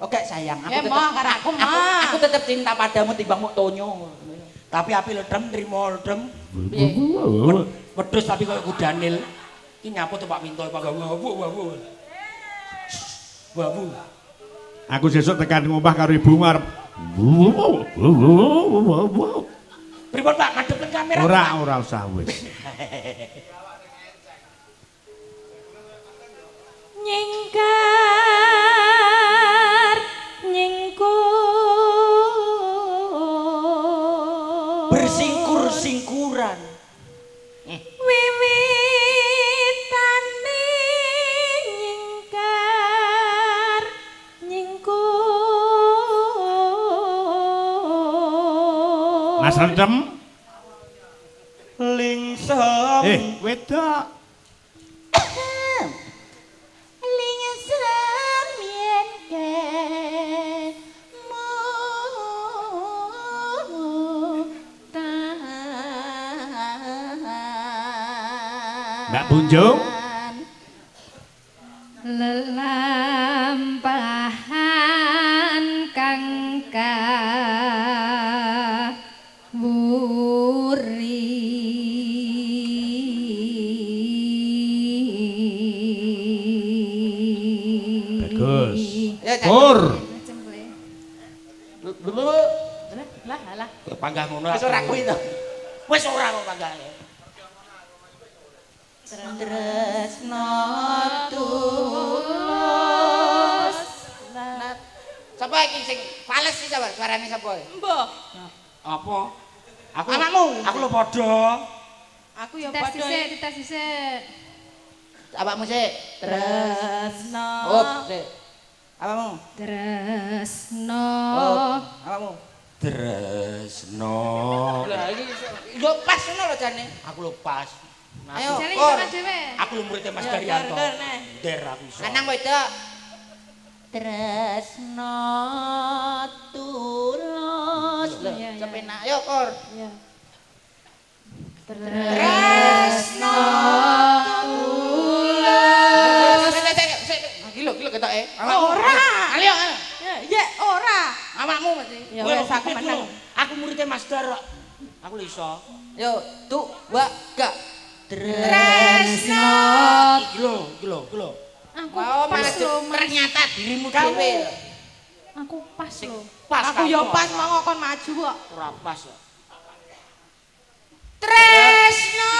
Oke sayang, Ya, Ma, karo aku, Ma. aku tetep cinta padamu timbang muk tonyo. Tapi api lho Dem, trimo lho Dem. Piye? Wedhus tapi koyo kudanil. Iki nyapu tuh Pak Minto Pak. Wawu. Aku sesuk tekan ngomah karo ibu ngarep. Pripun Pak madhepen kamera? Ora usah wis. Nyingkar nyingkur Bersingkur-singkuran. wiwitane nyingkar nyingkur Mas Rendem. lingsem Wedok. lingesem yen Mbak Bunjung. lelampahan kang kawuri Bagus. Ya, Pur. Lah, lah. Panggah ngono. Wis ora kuwi to. Wis ora kok panggah. Tresno tulus. Sapa iki sing fales iki sapa? Suarane sapa? Mbah. Apa? Aku Awakmu. Aku lho padha. Aku ya tes padha. dhisik Awakmu sik. Tresno. Oh, sik. Awakmu. Tresno Oh, awakmu. Tresno. Lah iki yo pas ngono lho jane. Aku lho pas. Ayo, jane Kor. sama dhewe Aku lho muridnya Mas Ya, Daryanto. Dar, Dar, Der aku iso. Lanang wedok. Tresno tulus. Lho, Iya, iya. cepenak. Ayo, Kor. Ya. Tresno tulus. Iki lho ketoke. Ora. Ayo. Ya, ora. Awakmu mesti. Ya Kowe wis kok aku pipit menang. lho? Aku muridnya Mas Dar kok. Aku lho iso. Yo, tu, wa, ga. Tresno. Iki lho, iki lho. aku Wow, pas malah lho Mas ternyata dirimu Kamu. dhewe. aku pas lho Pas Aku ya kamu. pas mau kon maju kok. Ora pas kok. Tresno.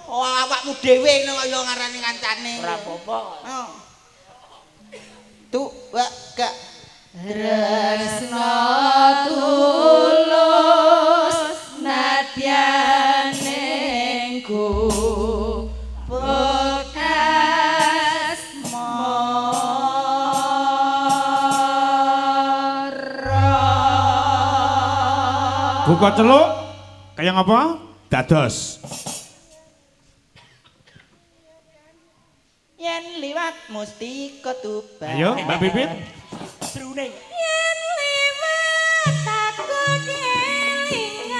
Oh, awakmu dhewe ngono kaya ngarani kancane. Ora apa-apa. Oh. Tu, wa, ga. Tresno tulus nadyane engko bekas moro. Buka celuk. Kayak ngapa? Dados. Yen liwat mesti ketubah. Ayo, Mbak Pipit. Sruning. yen liwat aku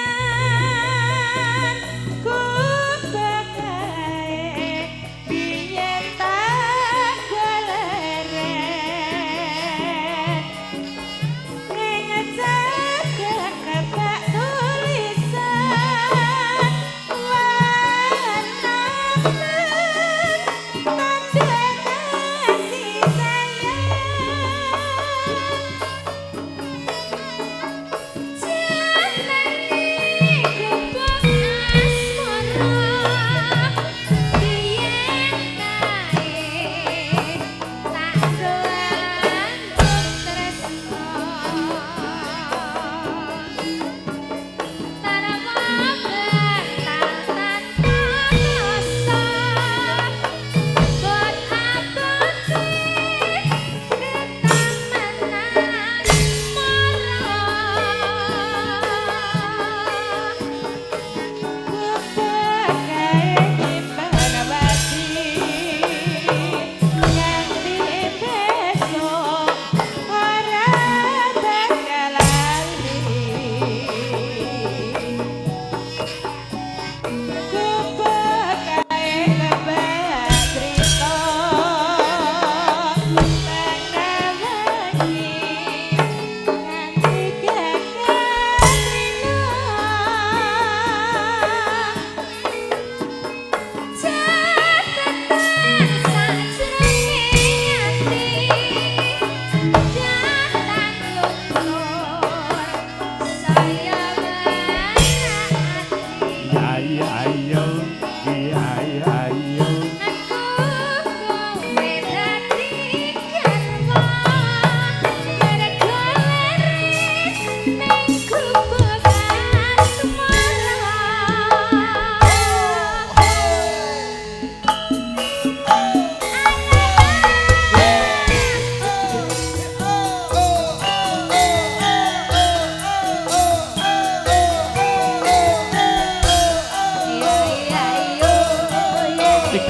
kelingan ku bakae biyen tak goleren ning cagak kebak tulisan wanamen tanda kasih sayang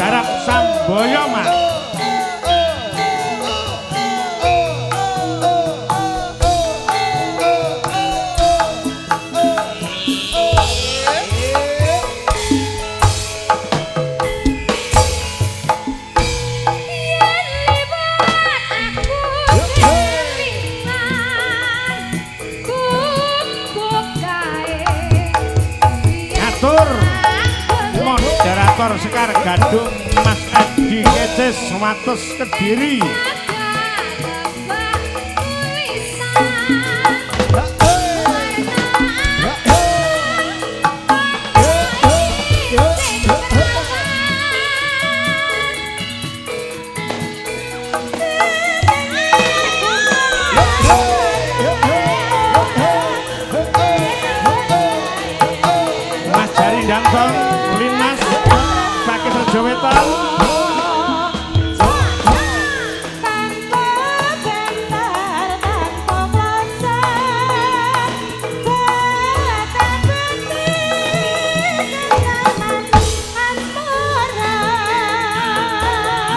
garap Samboyo Mas. Moderator Sekar Gadung Mas Edi Keces Wates Kediri. Mas Jari Dansong Linas Sakit Rejo Wetan.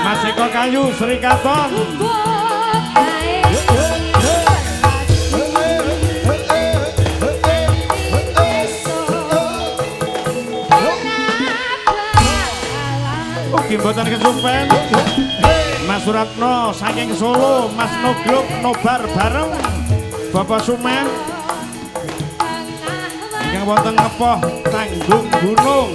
Mas Eko Kayu Sri Katon. Mboten kesumpen Mas Suratno saking Solo, Mas Nogluk nobar bareng Bapak Sumen ingkang wonten ngepoh Tanggung Gunung.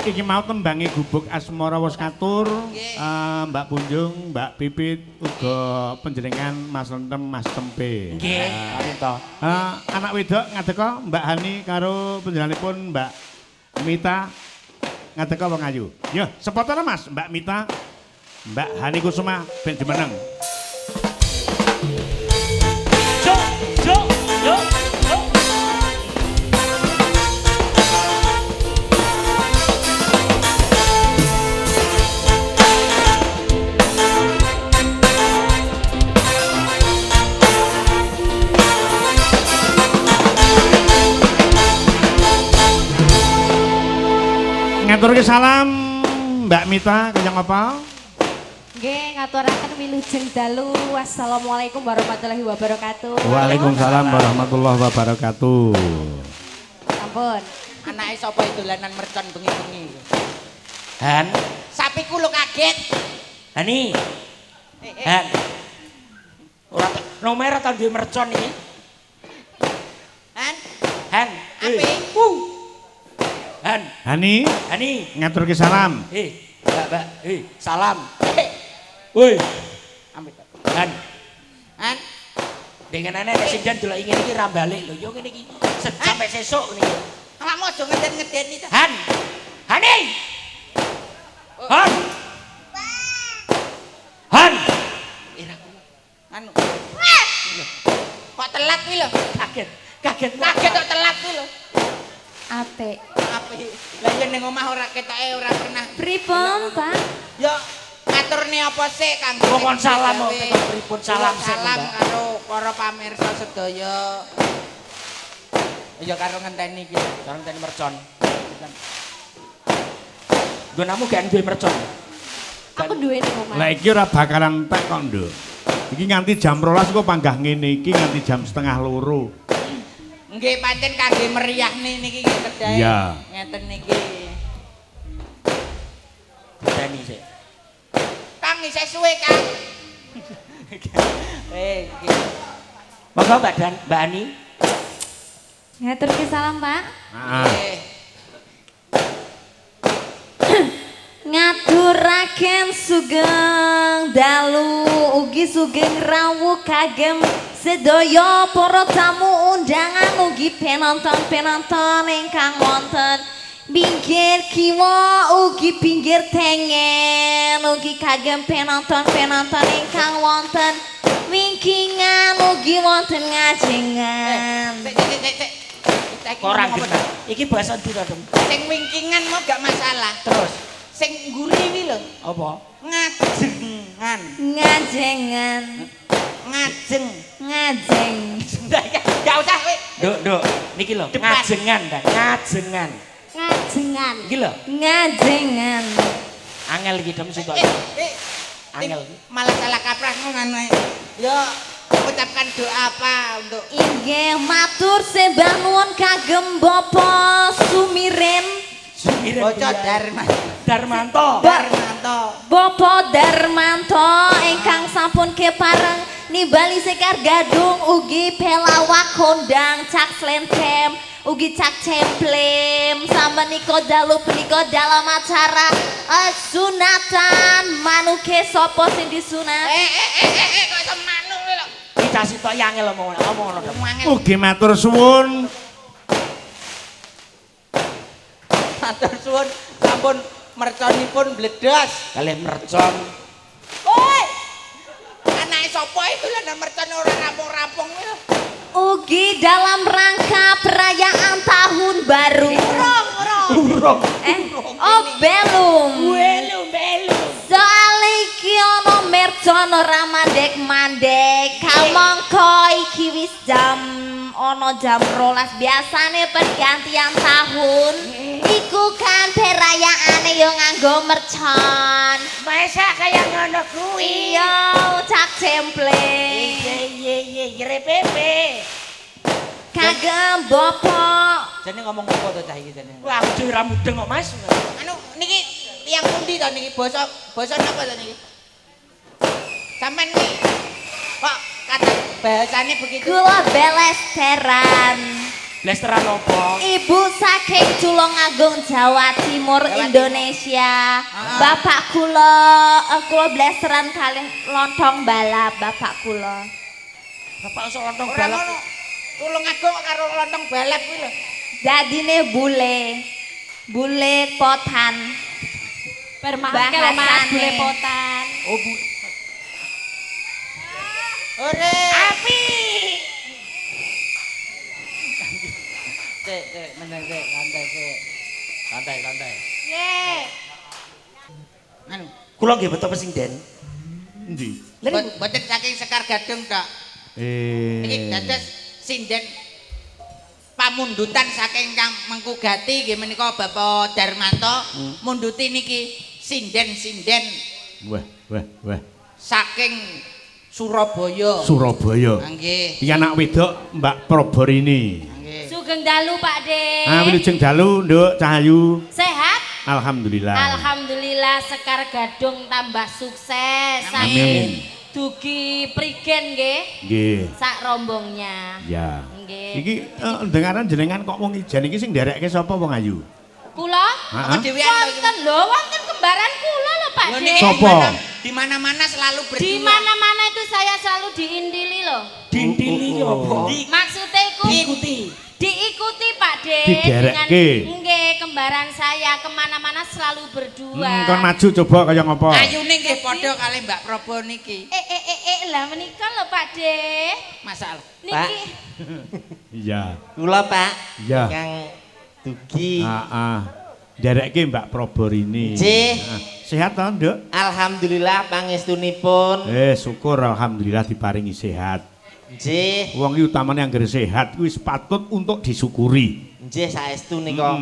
Iki mau tembangi Gubuk Asmara wis katur, Mbak Punjung, Mbak Pipit, uga panjenengan Mas Lentem, Mas Tempe. Nggih, to. Anak wedok ngadeka Mbak Hani karo panjenenganipun Mbak Mita ngadeka wong ayu. Yo, sepotone Mas, Mbak Mita, Mbak Hani Kusuma ben jumeneng. Juk, juk, juk. Ngaturke salam Mbak Mita kaya apa? Nggih, ngaturaken wilujeng dalu. Wassalamualaikum warahmatullahi wabarakatuh. Waalaikumsalam warahmatullahi wabarakatuh. Ampun. Anake sapa dolanan mercon bengi-bengi. Han, Sapiku lu kaget. Hani. Han. Ora nomor ta duwe mercon iki? Han, Han. ape? Han. Hani, Hani. ngaturke salam. Mbak, salam. Woi. Ambek. Han. Han, Dengan aneh nek sindan delok ngene iki ra balik lho. Yo ngene iki sampai sesuk niki. awakmu aja ngeden-ngedeni ta. Han. Hani. Han. Han. Anu. Kok telat kuwi lho? Kaget Kaget kok telat kuwi lho. Apik. Ape? Lah yen ning omah ora ketoke ora pernah. Pripun, Pak? Yo ngaturne apa sih Kang? Mohon salam mau pripun salam sih, Salam Mbak. karo para pamirsa sedaya. Ya karo ngenteni iki. Karo ngenteni mercon. Donamu gak duwe mercon. Aku duwe ning omah. Lah iki ora bakalan entek kok, Nduk. Iki nganti jam 12 kok panggah ngene iki nganti jam 1:30. Nggih pancen kangge meriah niki kedae. Iya. Ngeten niki. Dani sik. Kang isih suwe, Kang. Iki. Monggo Mbak Ani. Ngaturke salam, Pak. Nggih. Ngaturaken sugeng dalu ugi sugeng rawuh kagem sedaya para tamu undangan ugi penonton ingkang wonten pinggir kiwa ugi pinggir tengen ugi kagem penonton ingkang wonten wingkingan ugi wonten ngajengan. Korang bener. Iki bahasa ndi to, Dong? Sing wingkingan mau gak masalah. Terus Sing nguriwi lho. apa? Ngajengan. Ngajeng. Gak usah kowe. Nduk, niki lho, Depan. ngajengan ta, ngajengan. Iki lho, Ngajengan. angel iki Dem sitok. Angel. Malah salah kaprah ngono. Yo ucapkan doa apa untuk Inggih matur sembah nuwun kagem Bapak Sumiren, Bocah Darmanto. Bapak Darmanto ingkang sampun kepareng nimbali sekar gadung ugi pelawak kondang cak slentem ugi cak cemplem samenika dalu punika dalam acara sunatan manuke sapa sing disunat. kok iso manuk lho. Kita sitok ya angel omong ngono Dem. Ugi matur suwun. Matur suwun sampun merconipun bledos. Kalih mercon. Oi. Anake sapa itu lho mercon ora rampung-rampung lho. Ugi dalam rangka perayaan tahun baru. Urung. Oh belum. Belum. Soale iki ana mercon ora mandek-mandek. Kamangka iki wis jam ana jam 12 biasane pergantian tahun. Iku kan perayaane yo nganggo mercon. Masa kaya ngono kuwi. Iya, cak cempleng. Iya, repepe. Kagem bapak. Jane ngomong apa to cah iki jane? Wah, aku dhewe ra mudeng kok, Mas. Anu niki tiyang pundi to niki basa napa to niki? Sampeyan iki kok kata bahasane begitu? Kula belesteran. Blasteran opo? Ibu saking Tulungagung Jawa Timur Indonesia. Bapak kula blasteran kalih lontong balap bapak kula. Bapak iso lontong Ora balap. ngono. Tulungagung karo lontong balap kuwi lho. Dadine bule potan. Bermaaf kalau Mas bule potan. Oh, Bu. Ore. Api. Cek, meneng cek, santai. Ye. Anu, Kula nggih beto pesing Den. Endi? boten saking Sekar Gadung tok. Niki dados sinden pamundutan saking Kang Mengku Gati nggih menika Bapak Darmanto munduti niki sinden-sinden Wah. saking Surabaya. Surabaya. Nggih. Iki anak wedok Mbak Proborini. Nggih. Sugeng dalu Pak De. Wilujeng dalu, Nduk Cahayu. Sehat? Alhamdulillah. Alhamdulillah Sekar Gadung tambah sukses. Amin. Dugi prigen nggih. Nggih. Sak rombongnya. Ya. Nggih. Iki dengaran jenengan kok wong ijen iki sing nderekke sapa wong ayu? Kula Apa dhewean to iki? wonten lho, wonten kembaran kula lho Pak Lho, De. niki Sopo? di mana-mana selalu berdua. Di mana-mana itu saya selalu diindili loh. Dindili opo? Maksudnya iku diikuti Pak De. Diderekke. Nggih, kembaran saya kemana-mana selalu berdua. Kon maju coba kaya ngapa? Ayune nggih padha kalih Mbak Probo niki. Lah menika lho Pak De. Masalah. Niki Iya. Kula Pak, Iya. Kang Dugi. Heeh. Nderekke Mbak Proborini. Nggih. Sehat to, Nduk? Alhamdulillah pangestunipun. Syukur alhamdulillah diparingi sehat. Nggih, Wong iki utamane anggere sehat kuwi patut untuk disyukuri. nggih saestu nika.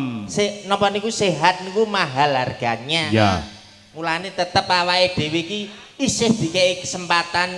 Napa niku sehat niku mahal harganya. Ya. Mulane tetep awake dhewe iki isih dikei kesempatan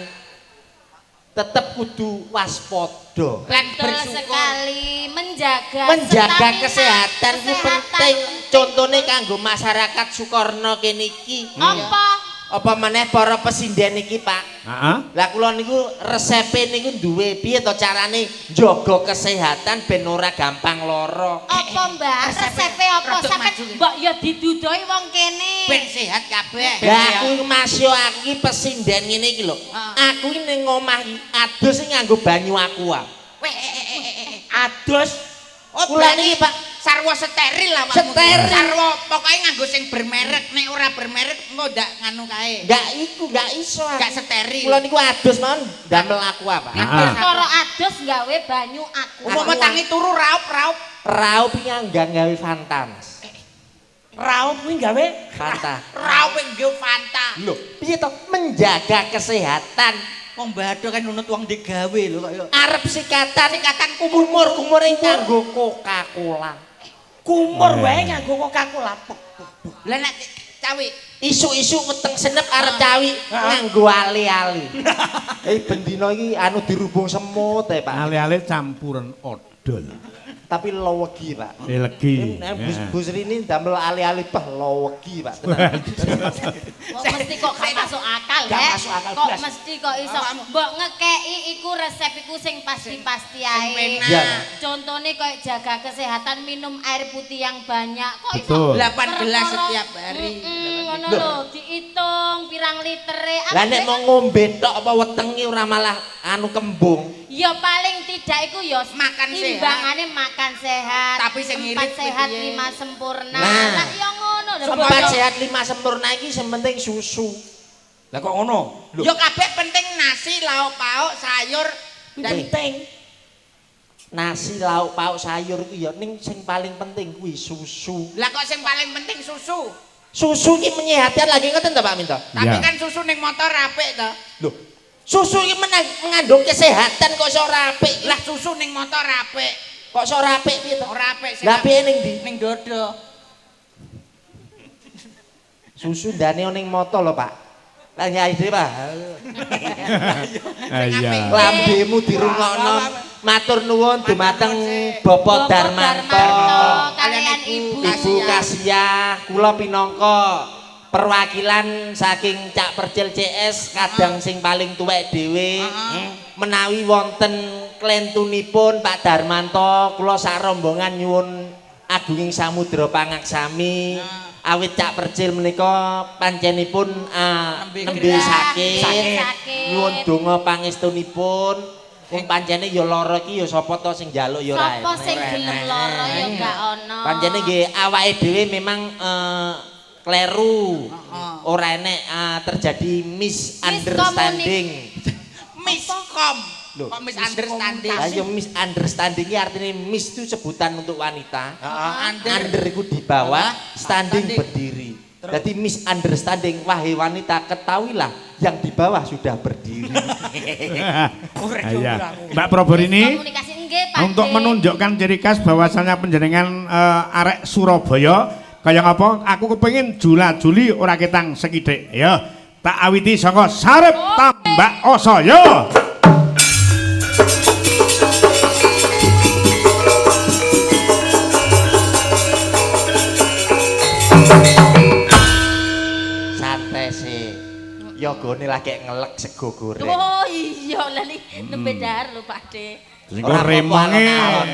tetep kudu waspada. betul sekali menjaga Menjaga stamina, kesehatan ku penting. Contone kanggo masyarakat Sukorno kene iki. Apa? Apa meneh para pesinden iki, Pak? Heeh. Lah kula niku resepe niku duwe piye to carane njaga kesehatan ben ora gampang lara. Apa Mbak? Resepe apa? Sampe mbok ya didudoi wong kene. Ben sehat kabeh. Lah aku masyo aku iki pesinden ngene iki lho. Aku iki ning omah iki adus nganggo banyu aqua. Adus Oh, Kula niki, Pak, sarwa steril lah Pak. Steril. Sarwa pokoke nganggo sing bermerek, nek ora bermerek engko ndak nganu kae. enggak iso. Enggak steril. Kula niku adus mawon damel aqua, Pak. Karo adus gawe banyu aku. Umpama tangi turu raup-raup. Raup iki nganggo gawe Fanta, Mas. raup kuwi gawe Fanta. Raup nggo Fanta. Lho, piye to menjaga kesehatan? Wong Mbah Ado kan nunut wong digawe lho kok. Arep sikatan kumur nganggo Coca-Cola. kumur wae nganggo Coca-Cola. Lah nek cawi Isu-isu weteng senep arep cawi nganggo ali-ali. Bendina iki anu dirubung semut Pak. Ale-ale campuran odol. Tapi lewegi, Pak. Legi. Bus Rini damel ali-ali bah lewegi, Pak. Kok mesti kok gak masuk akal, Gak Lek? masuk akal, Kok blas. mesti kok iso mbok ngekeki iku resep iku sing pasti-pasti ae. Iya. Contone koyo jaga kesehatan, minum air putih yang banyak. Kok iso Betul. 8 gelas setiap hari. ngono lho, diitung pirang litere. Lah nek mau ngombe tok apa wetengi ora malah anu kembung. Ya paling tidak iku ya Makan sehat. Timbangane makan sehat. Tapi sing irit 4 sehat piye? 5 sempurna. Nah. Lah ya ngono lho. Empat sehat 5 sempurna iki sing penting susu. Lah kok ngono? Yo kabeh penting nasi, lauk pauk, sayur dan Penting. Nasi, lauk pauk, sayur ku ya ning sing paling penting kuwi susu. lah kok sing paling penting susu. Susu iki menyehatkan lagi ngeten to Pak Minto? Tapi Iya. kan susu ning motor apik to. Loh, susu iki mengandung kesehatan kok iso ora apik. Lah susu ning motor apik. Kok iso ora apik piye to? Ora apik sing Lah apike ning ndi? ning dodo. Susu ndane ning moto lho, Pak. Lah nyai dhewe, Pak. Iya. Lambemu dirungokno. Matur nuwun dumateng Bapak Darmanto. Kalian Ibu Ibu Kasiah, kula pinangka perwakilan saking Cak Percil CS kadang sing paling tuwek dhewe. Menawi wonten klentunipun Pak Darmanto, kula sak rombongan nyuwun agunging samudra pangaksami. Awit Cak Percil menika pancenipun nembe sakit. Nyuwun donga pangestunipun. Wong pancene ya lara iki ya sapa to sing njaluk ya ora. Sopo sing gelem lara ya gak ono. Pancene nggih awake dhewe memang kleru. Ora enek terjadi misunderstanding. Miskom. Loh, Kok misunderstanding? Ayo misunderstanding iki artinya mis itu sebutan untuk wanita. Under. Under itu di bawah, standing berdiri. Jadi misunderstanding, wahai wanita ketahuilah yang di bawah sudah berdiri. Iya. Mbak Proborini Komunikasi nggih, Pak. untuk menunjukkan ciri khas bahwasannya penjenengan arek Surabaya kaya apa aku kepengin jula-juli ora ketang sekidik ya. Tak awiti saka sarep tambak osaya. Santai sih. Yogone lagi ngelek sego goreng. Oh iya lali nembe dahar lho Pak De. Sing Ora apa-apa, remonge alon-alon.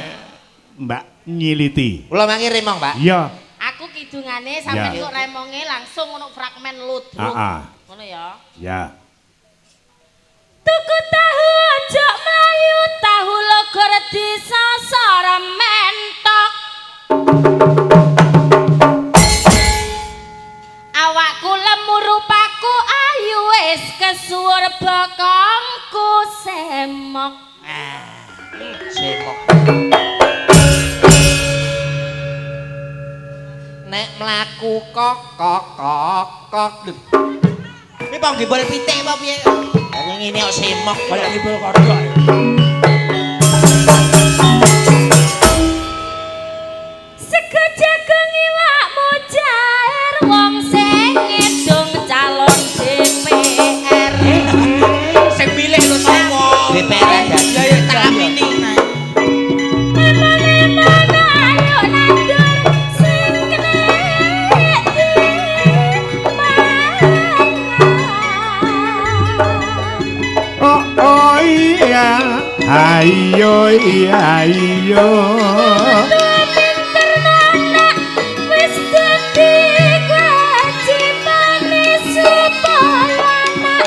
Mbak nyiliti. Kula mangi remong, Pak. Iya. Aku kidungane sampe Ya. kok remonge langsung ono fragmen ludruk. Ngono ya. Ya. Tuku tahu ojo mlayu tahu logor disasar mentok. Awakku lemu rupaku ayu wis kesuwur bokongku semok. Semok. Nek mlaku kok. Ini pang gibol pitik apa piye? Lah ngene kok semok Kayak ngibul kodok. Sego jagung iwak mujair wong sing ngedung calon DPR. Sing pilih lho sapa? DPR ada. Ya ya tak amini. Emang ayo nandur sing kena ayo iya iyo Wis dadi kewajibane supaya anak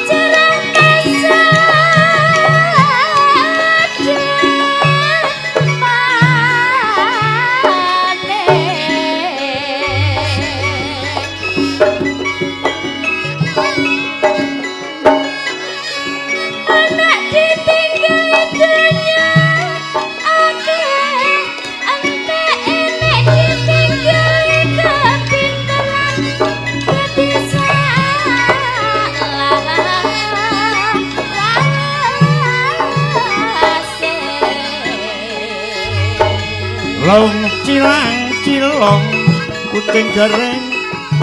jarang anak ditinggal dunia akeh ente enek ditinggal kepinteran bisa long cilang cilong kucing goreng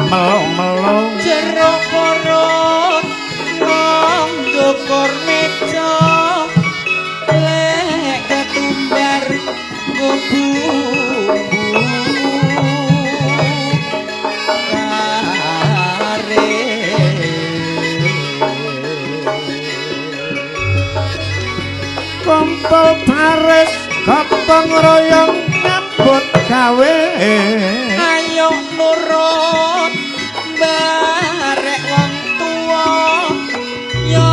melong melong jeruk porot nang dukur meja lek ketumbar kubu kumpul pares gotong royong nyambut gawe ayo nurut barek wong tua yo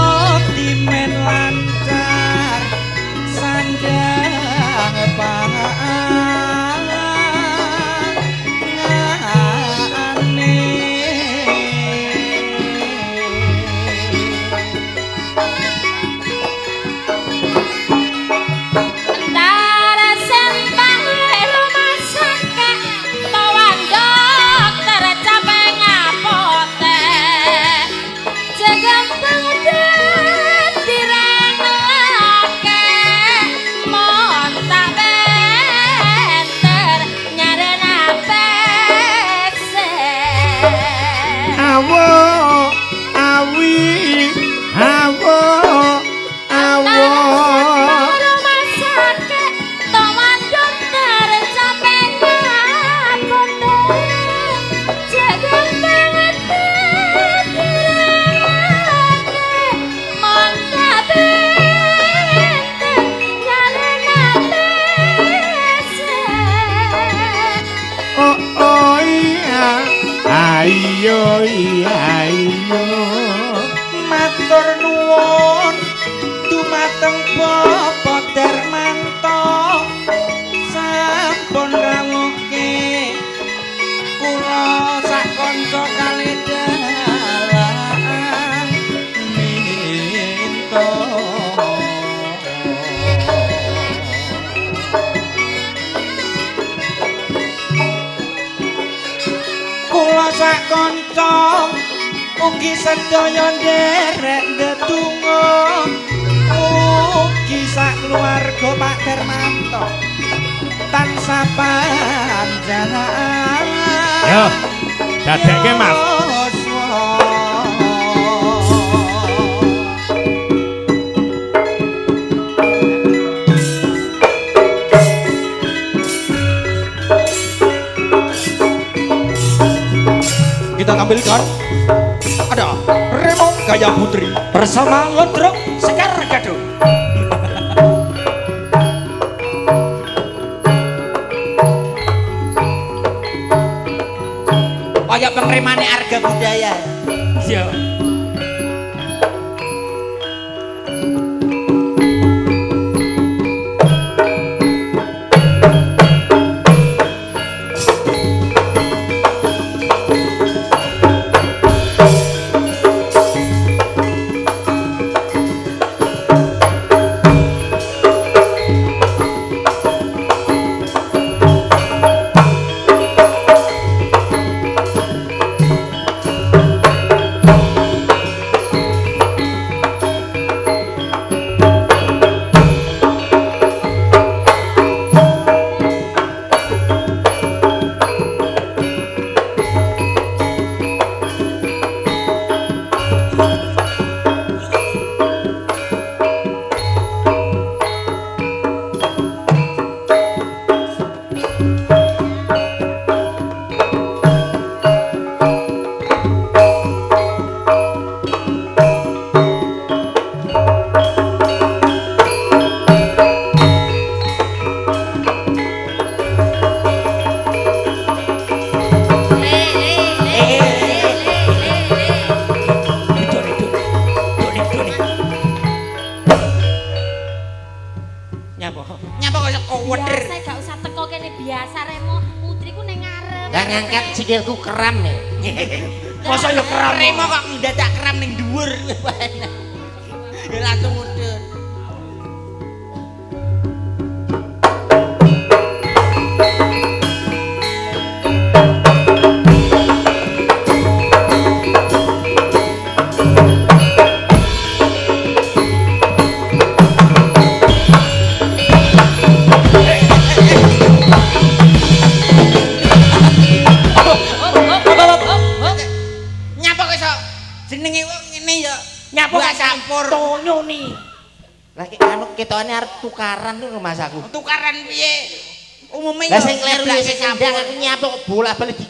dimen lancar sandang Antara sentang rumah sakit bawan dokter capek ngapote jagampang direngelake montak benter nyarena beksen awo awi awo awo rumah sakit bawan dokter capek ngapote jagampang montak benter nyarena beksen oh oh iya ayo iya iyo matur nuwun dumateng Bapak Darmanto sampun rawuhke kula sak kanca kalih dalang minto kula sak kanca ugi sedaya nderek ndedonga ugi sak keluarga Pak Darmanto tansah panjenengan yo dadekke mas kita tampilkan ada Remo Gaya Putri bersama Lodrok Sekar Gadung. Kaya pengremane Arga Budaya. Yo. Nyapa? Nyapa kok koweder. Biasa gak usah teko kene biasa Remo. Putriku ning ngarep. Lah ngangkat sikilku kram ya. Masa ya keram. Remo kok ndadak kram ning dhuwur. Ya langsung mudhun. Nyapa kok iso jenenge wong ngene ya. Nyapa Buat kok campur. Tonyo nih. Lah ki anu ketokane arep tukaran lho Mas aku. Tukaran piye? Umume Lah sing kleru ya nyeblak sing ndang aku nyapa kok bola-balik di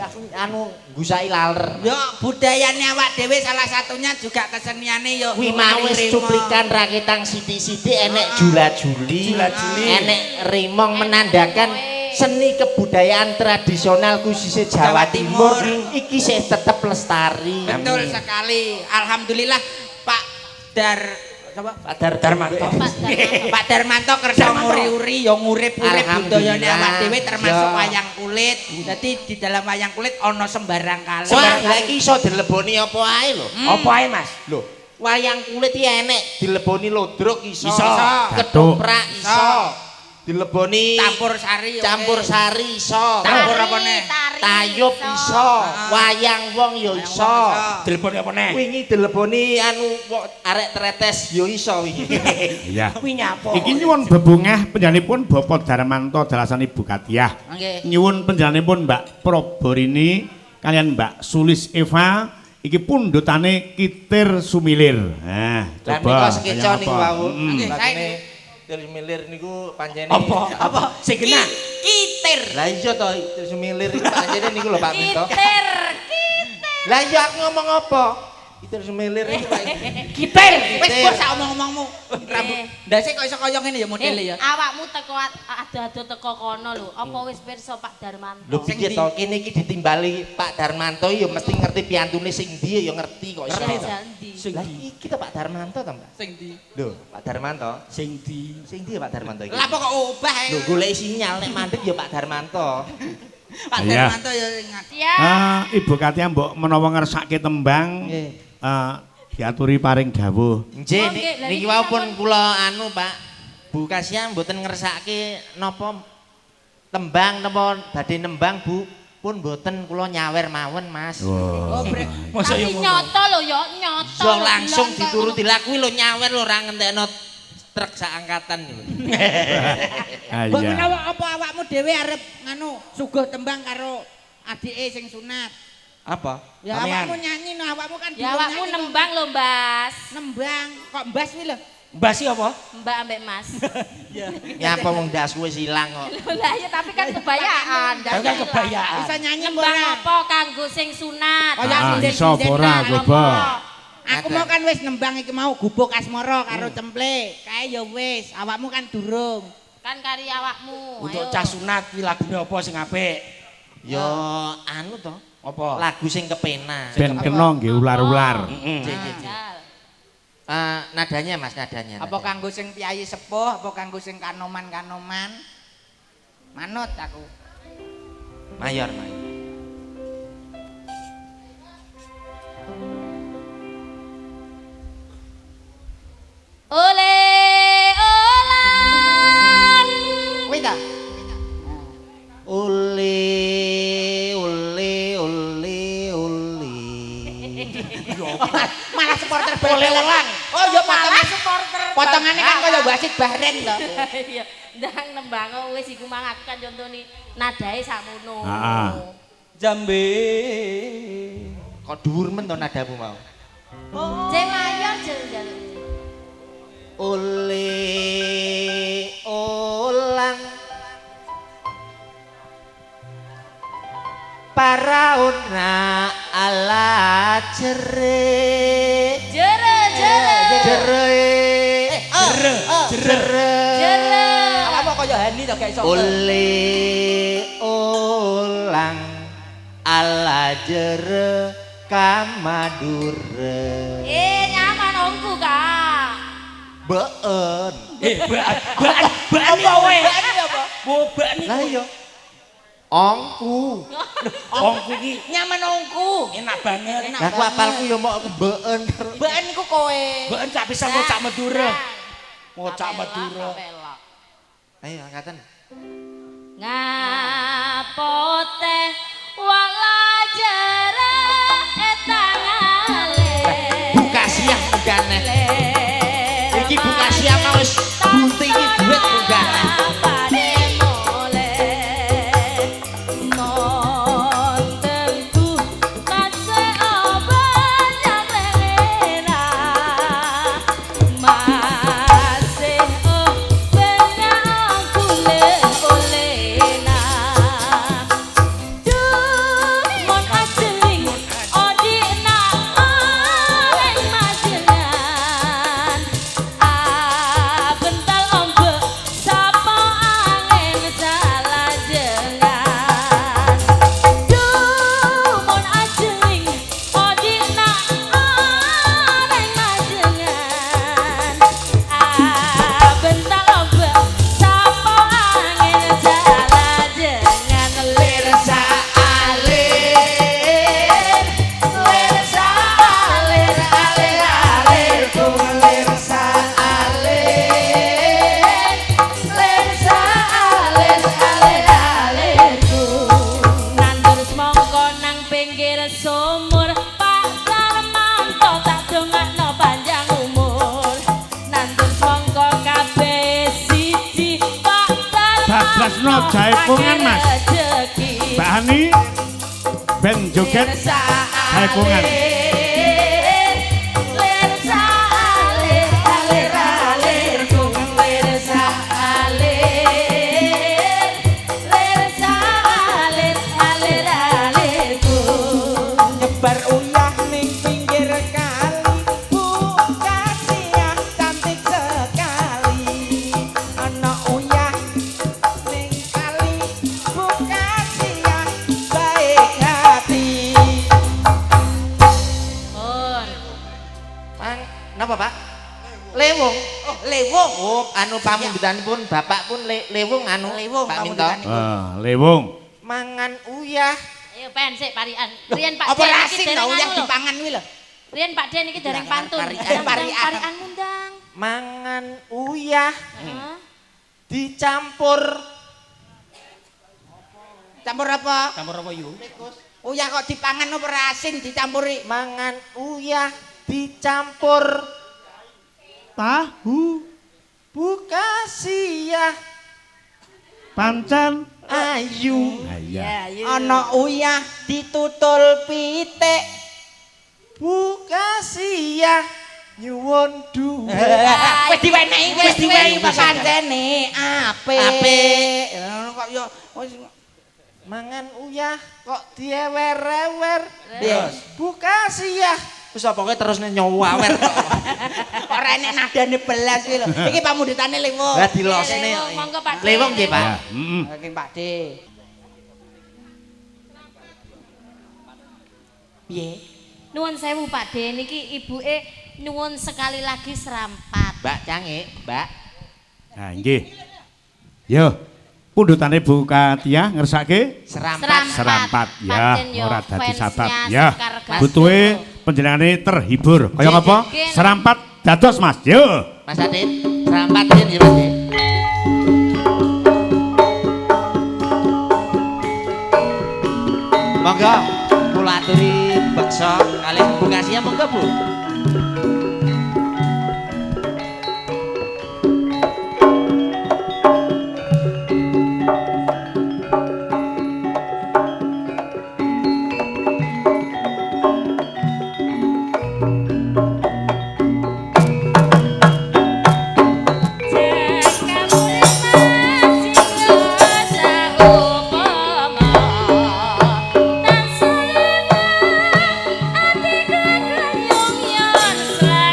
aku anu gusai laler. Yo budayane awak dhewe salah satunya juga keseniane yo. Kuwi mau wis cuplikan rakitang sithik-sithik enek jula-juli, enek rimong menandakan seni kebudayaan tradisional khususnya Jawa Timur iki sih tetep lestari. Betul sekali. Alhamdulillah Pak Darmanto. Pak Darmanto kerja nguri-uri ya ngurip-urip budayane awak dhewe termasuk Ya. wayang kulit. Jadi di dalam wayang kulit ono sembarang kali. Wah, lah iki iso dileboni apa ae lho. Apa ae Mas? Lho, wayang kulit iki enek dileboni lodrok iso. Iso. Ketoprak iso. Dileboni Campur sari iso. campur Campur apa nih? tayub iso, wayang wong ya iso. Telepon apa nih? Wingi dileboni anu arek tretes ya iso wingi. Iya. Kuwi nyapa? Iki nyuwun bebungah panjenenganipun Bapak Darmanto dalasan Ibu Katiah. Nggih. Nyuwun panjenenganipun Mbak Proborini kalian Mbak Sulis Eva iki pundutane Kitir Sumilir. Nah, Lah coba. nika sekeca niku wau. Nggih, saya Lakune Sumilir niku pancene Apa? Sing kena. Kitir. Lah iya to Sumilir iku pancene niku lho Pak Minto. Kitir. Lah iya aku ngomong apa? Kitir Sumilir iku Pak. Kitir. Wis pur sak omong-omongmu. Rambut. Ndase kok iso kaya ngene ya modele ya. Awakmu teko ado-ado teko kono lho. Apa wis pirsa Pak Darmanto? Lho piye to kene iki ditimbali Pak Darmanto ya mesti ngerti piantune sing ndi ya ngerti kok iso. Jandi. Lah iki to Pak Darmanto to, Mbak? Sing ndi? Lho, Pak Darmanto. Sing di. Sing ndi ya Pak Darmanto iki? Lah apa kok obah ae. Lho golek sinyal nek mandek ya Pak Darmanto. Pak Iya. Darmanto ya ingat. Ya. Ibu Katiah mbok menawa ngersake tembang Nggih. diaturi paring dawuh. Nggih, Oh, nggih. Lah niki niki wau pun sampun- kula anu Pak. Bu Kasiah mboten ngersake napa tembang napa badhe nembang Bu pun mboten kula nyawer mawon Mas. Oh, Masa Tapi ya ngono. nyoto lho ya, nyoto. So lho, langsung bilang dituruti lakui lo nyawer lo ora ngentekno truk sak angkatan lho. Ah Mbok iya. menawa apa awakmu dhewe arep nganu suguh tembang karo adike sing sunat. Apa? Ya Amean. awakmu nyanyi no awakmu kan Ya durung awakmu nyanyi, nembang lho, Mbas. nembang kok mbas wi lho. Basi apa? Mbak ambek Mas. Nyapa wong dasku wis ilang kok. Lho lah ya tapi kan kebayaan. Kan kan kebayaan. Bisa nyanyi Nembang ora? apa kanggo sing sunat? Oh, ya, sinden- iso apa ora sindenan. coba. Aku mau kan wis nembang iki mau gubuk asmara karo cemple. Kae ya wis, awakmu kan durung. Kan kari awakmu. Untuk ayo. cah sunat kuwi lagune apa sing apik? Ya anu to, Apa? lagu sing kepenak. Ben kena nggih ular-ular. Heeh. Jajal. Nadanya Mas, nadanya. Apa kanggo sing piyayi sepuh, apa kanggo sing kanoman-kanoman? Manut aku. Mayor, mayor. Ole olang. Kuwi ta? Ole ole ole ole. Malah supporter boleh ulang. Oh ya Malah potongan supporter. potongane kan kaya wasit Bahrain lho. Iya, ndang nembang wis iku mang aku kan contone nadae sakmono. Heeh. Jambe. Kok dhuwur men to nadamu mau? C mayor jel. Ole olang parauna ala jere Jere. jere Awakmu kaya Hani to gak iso. ole olang ala jere kamadure Nyaman ongku, Kak. Beun. Bean kowe. Bean iki. Lah iya. Ongku. Ongku iki Nyaman ongku. enak banget. Lah aku apalku ya mau beun karo. Bean iku kowe. Bean cak bisa ngocak Madura. Ngocak Madura. Ayo angkatan. Ngapote wala jarak etangale. Buka siang bugane. Iki buka siang mau wis bunti iki duit bugane. Tresno Jaipongan Mas. Mbak Hani ben joget Jaipongan. Napa Pak? Lewung. Oh, lewung. Oh, anu pamundutanipun Bapak pun lewung anu Lewung Pak Minto. Lewung. Mangan uyah. Ayo pen sik parian. Riyen Pak Apa Den iki rasin dereng tau yang anu lho. dipangan kuwi lho. Riyen Pak Den iki dereng pantun. Parian. Parian ngundang. Mangan uyah Heeh. dicampur Campur apa? Campur apa yu? Uyah kok dipangan apa rasin dicampuri? mangan uyah dicampur Tahu buka siah pancen ayu iya. Ana uyah ditutul pitik buka siah nyuwun duwe wis diwenehi Pak pancene apik. Ngono kok yo wis mangan uyah kok diewer-ewer Yes. buka siah wis apa kowe terus nyowawer ora enek nadane belas kuwi lho. Iki pamundutane lewung. lah dilosne Lewung, monggo, Pak D. lewung nggih Pak Ya, heeh. Oke Pak D. Piye? Nuwun sewu Pak D niki ibuke nyuwun sekali lagi serampat. Mbak Cange Mbak Nah, nggih. Yo, pundutane Bu Katia ngersake serampat serampat ya, Pancen yo ora dadi fansnya satat ya. Sekar Gas Butuhe Dulu. panjenengane terhibur. Kaya apa? Nggih. Serampat dados Mas. Yo. Mas Adit serampatin ya Mas Adit monggo kula aturi beksa kalih Bu Kasia monggo Bu Selamat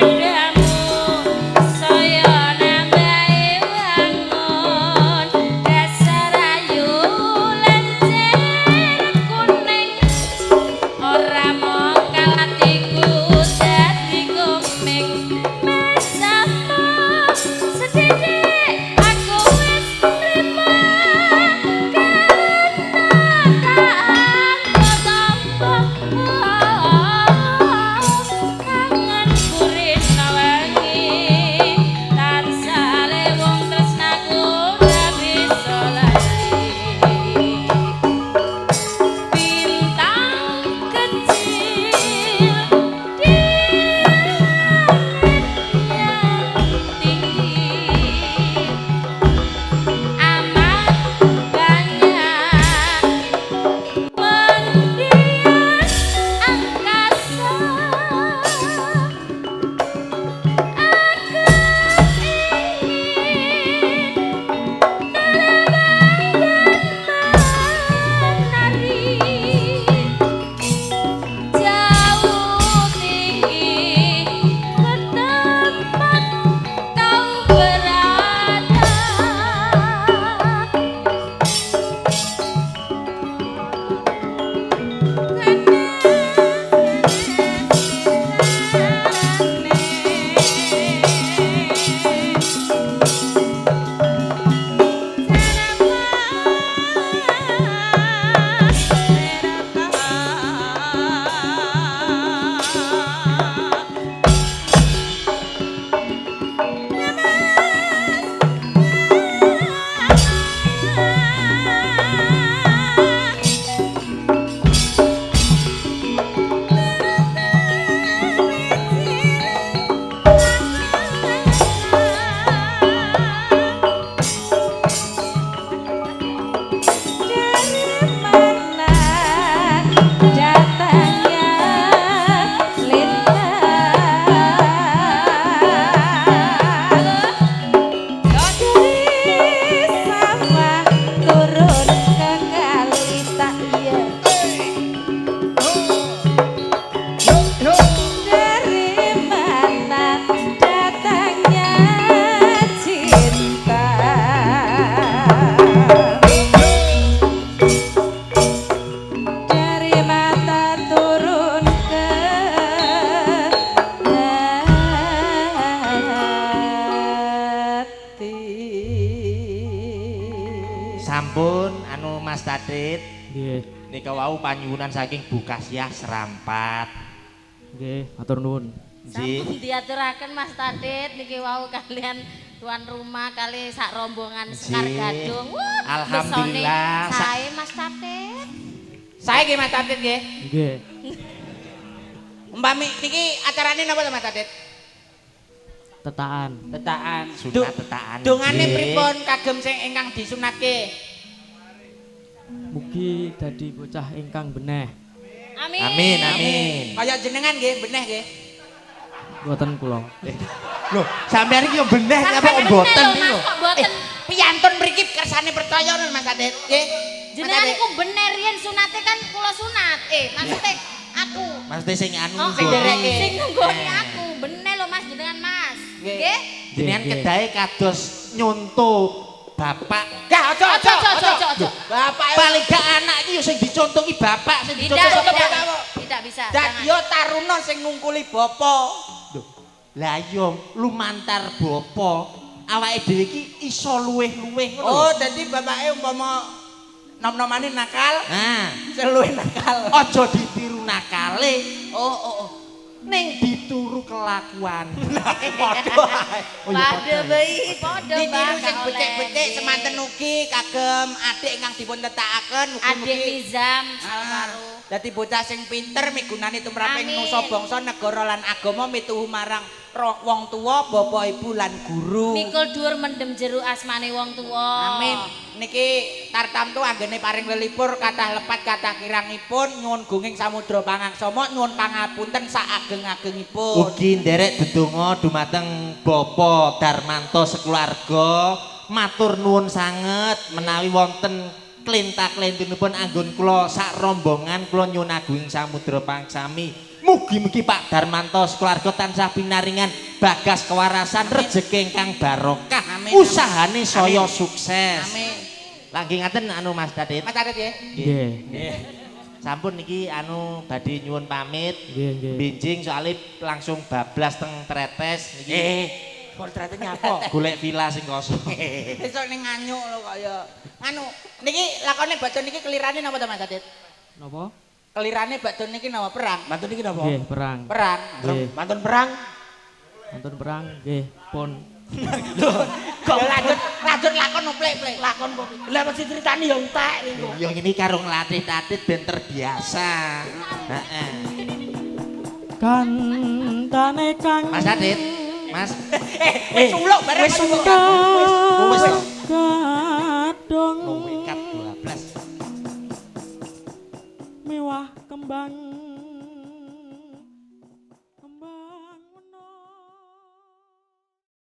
Sampun anu Mas Tadit. Nggih. Nika wau panyuwunan saking Bu Kasiah Serampat. Nggih, matur nuwun. Nggih. Sampun diaturaken Mas Tadit niki wau kalian tuan rumah kali sak rombongan Sekar Gadung. Alhamdulillah. Sae Mas Tadit. Saya nggih Mas Tadit nggih. Nggih. Umpami niki acarane napa to Mas Tadit? Tetaan. Tetaan. Sunat tetaan. Dongane Nggih. pripun kagem sing ingkang disunatke? Mugi dadi bocah ingkang beneh. Amin. Amin, amin. Kaya jenengan nggih, beneh nggih. Mboten kula. Loh, sampeyan iki yo beneh apa Sampai kok mboten lho, iki Mas lho. kok mboten. Piyantun mriki kersane percaya lho Mas Tadit. Nggih. Jenengan iku bener yen sunate kan kula sunat. Maksudnya aku. Maksudnya sing anu Oh, sing dereke. sing nunggoni aku. Bener lho Mas jenengan Mas. Nggih. jenengan Nggih. kedahe kados nyonto bapak. Gak aja Ojo. Bapak Paling gak anak iki yo sing dicontohi bapak, sing Tidak, dicontohi Tidak, bapak. tidak bisa. dadi Jangan. yo taruna sing ngungkuli bapa. Lah yo lumantar bapa, awake dhewe iki iso luweh-luweh ngono. Oh, dadi bapake umpama nom-nomane nakal, Nah, sing luwih nakal. aja ditiru nakale, Oh. ning dituru kelakuan. Padha bayi, padha Ditiru Mbak, sing gak becik-becik oleh. semanten ugi kagem adik ingkang dipun tetakaken Adik mugi-mugi Nizam Alvaro. dadi bocah sing pinter migunani tumraping Amin. nusa bangsa negara lan agama mituhu marang wong tuwa, bapak ibu lan guru. Mikul dhuwur mendem jero asmane wong tuwa. Amin. Niki tartamtu anggene paring lelipur kathah lepat kathah kirangipun nyuwun gunging samudra pangaksama nyuwun pangapunten sak ageng-agengipun. Ugi nderek dedonga dumateng Bapa Darmanto sekeluarga, matur nuwun sanget menawi wonten klintak-klintunipun anggon kula sak rombongan kula nyuwun agunging samudra pangsami. Mugi-mugi Pak Darmanto sekeluarga tansah pinaringan bagas kewarasan rejeki ingkang barokah. Amin, Usahane saya sukses. Amin. Lagi ngaten anu Mas Tadit. Mas Tadit ya. Nggih. Sampun niki anu badhe nyuwun pamit. Nggih. Benjing soalnya langsung bablas teng Tretes niki. Portrete nyapa? Golek villa sing kosong. Besok ning nganyuk lho kaya. Anu, niki lakone badhe niki kelirane napa to Mas Tadit? Napa? Kelirane badhe niki napa perang? Mantun iki napa? Nggih, perang. Perang. Nggih. Mantun perang. Wonten perang nggih, pun. Kok lanjut lakon plek-plek. Lakon kok. Lah mesti critani yo entek niku. Yo ini karo nglatih Tadit ben terbiasa. Heeh. Kandhane kang Mas Tadit, Mas. Wis suluk bareng Wis suluk. Wis Wis. kadung Wikat 12. miwah kembang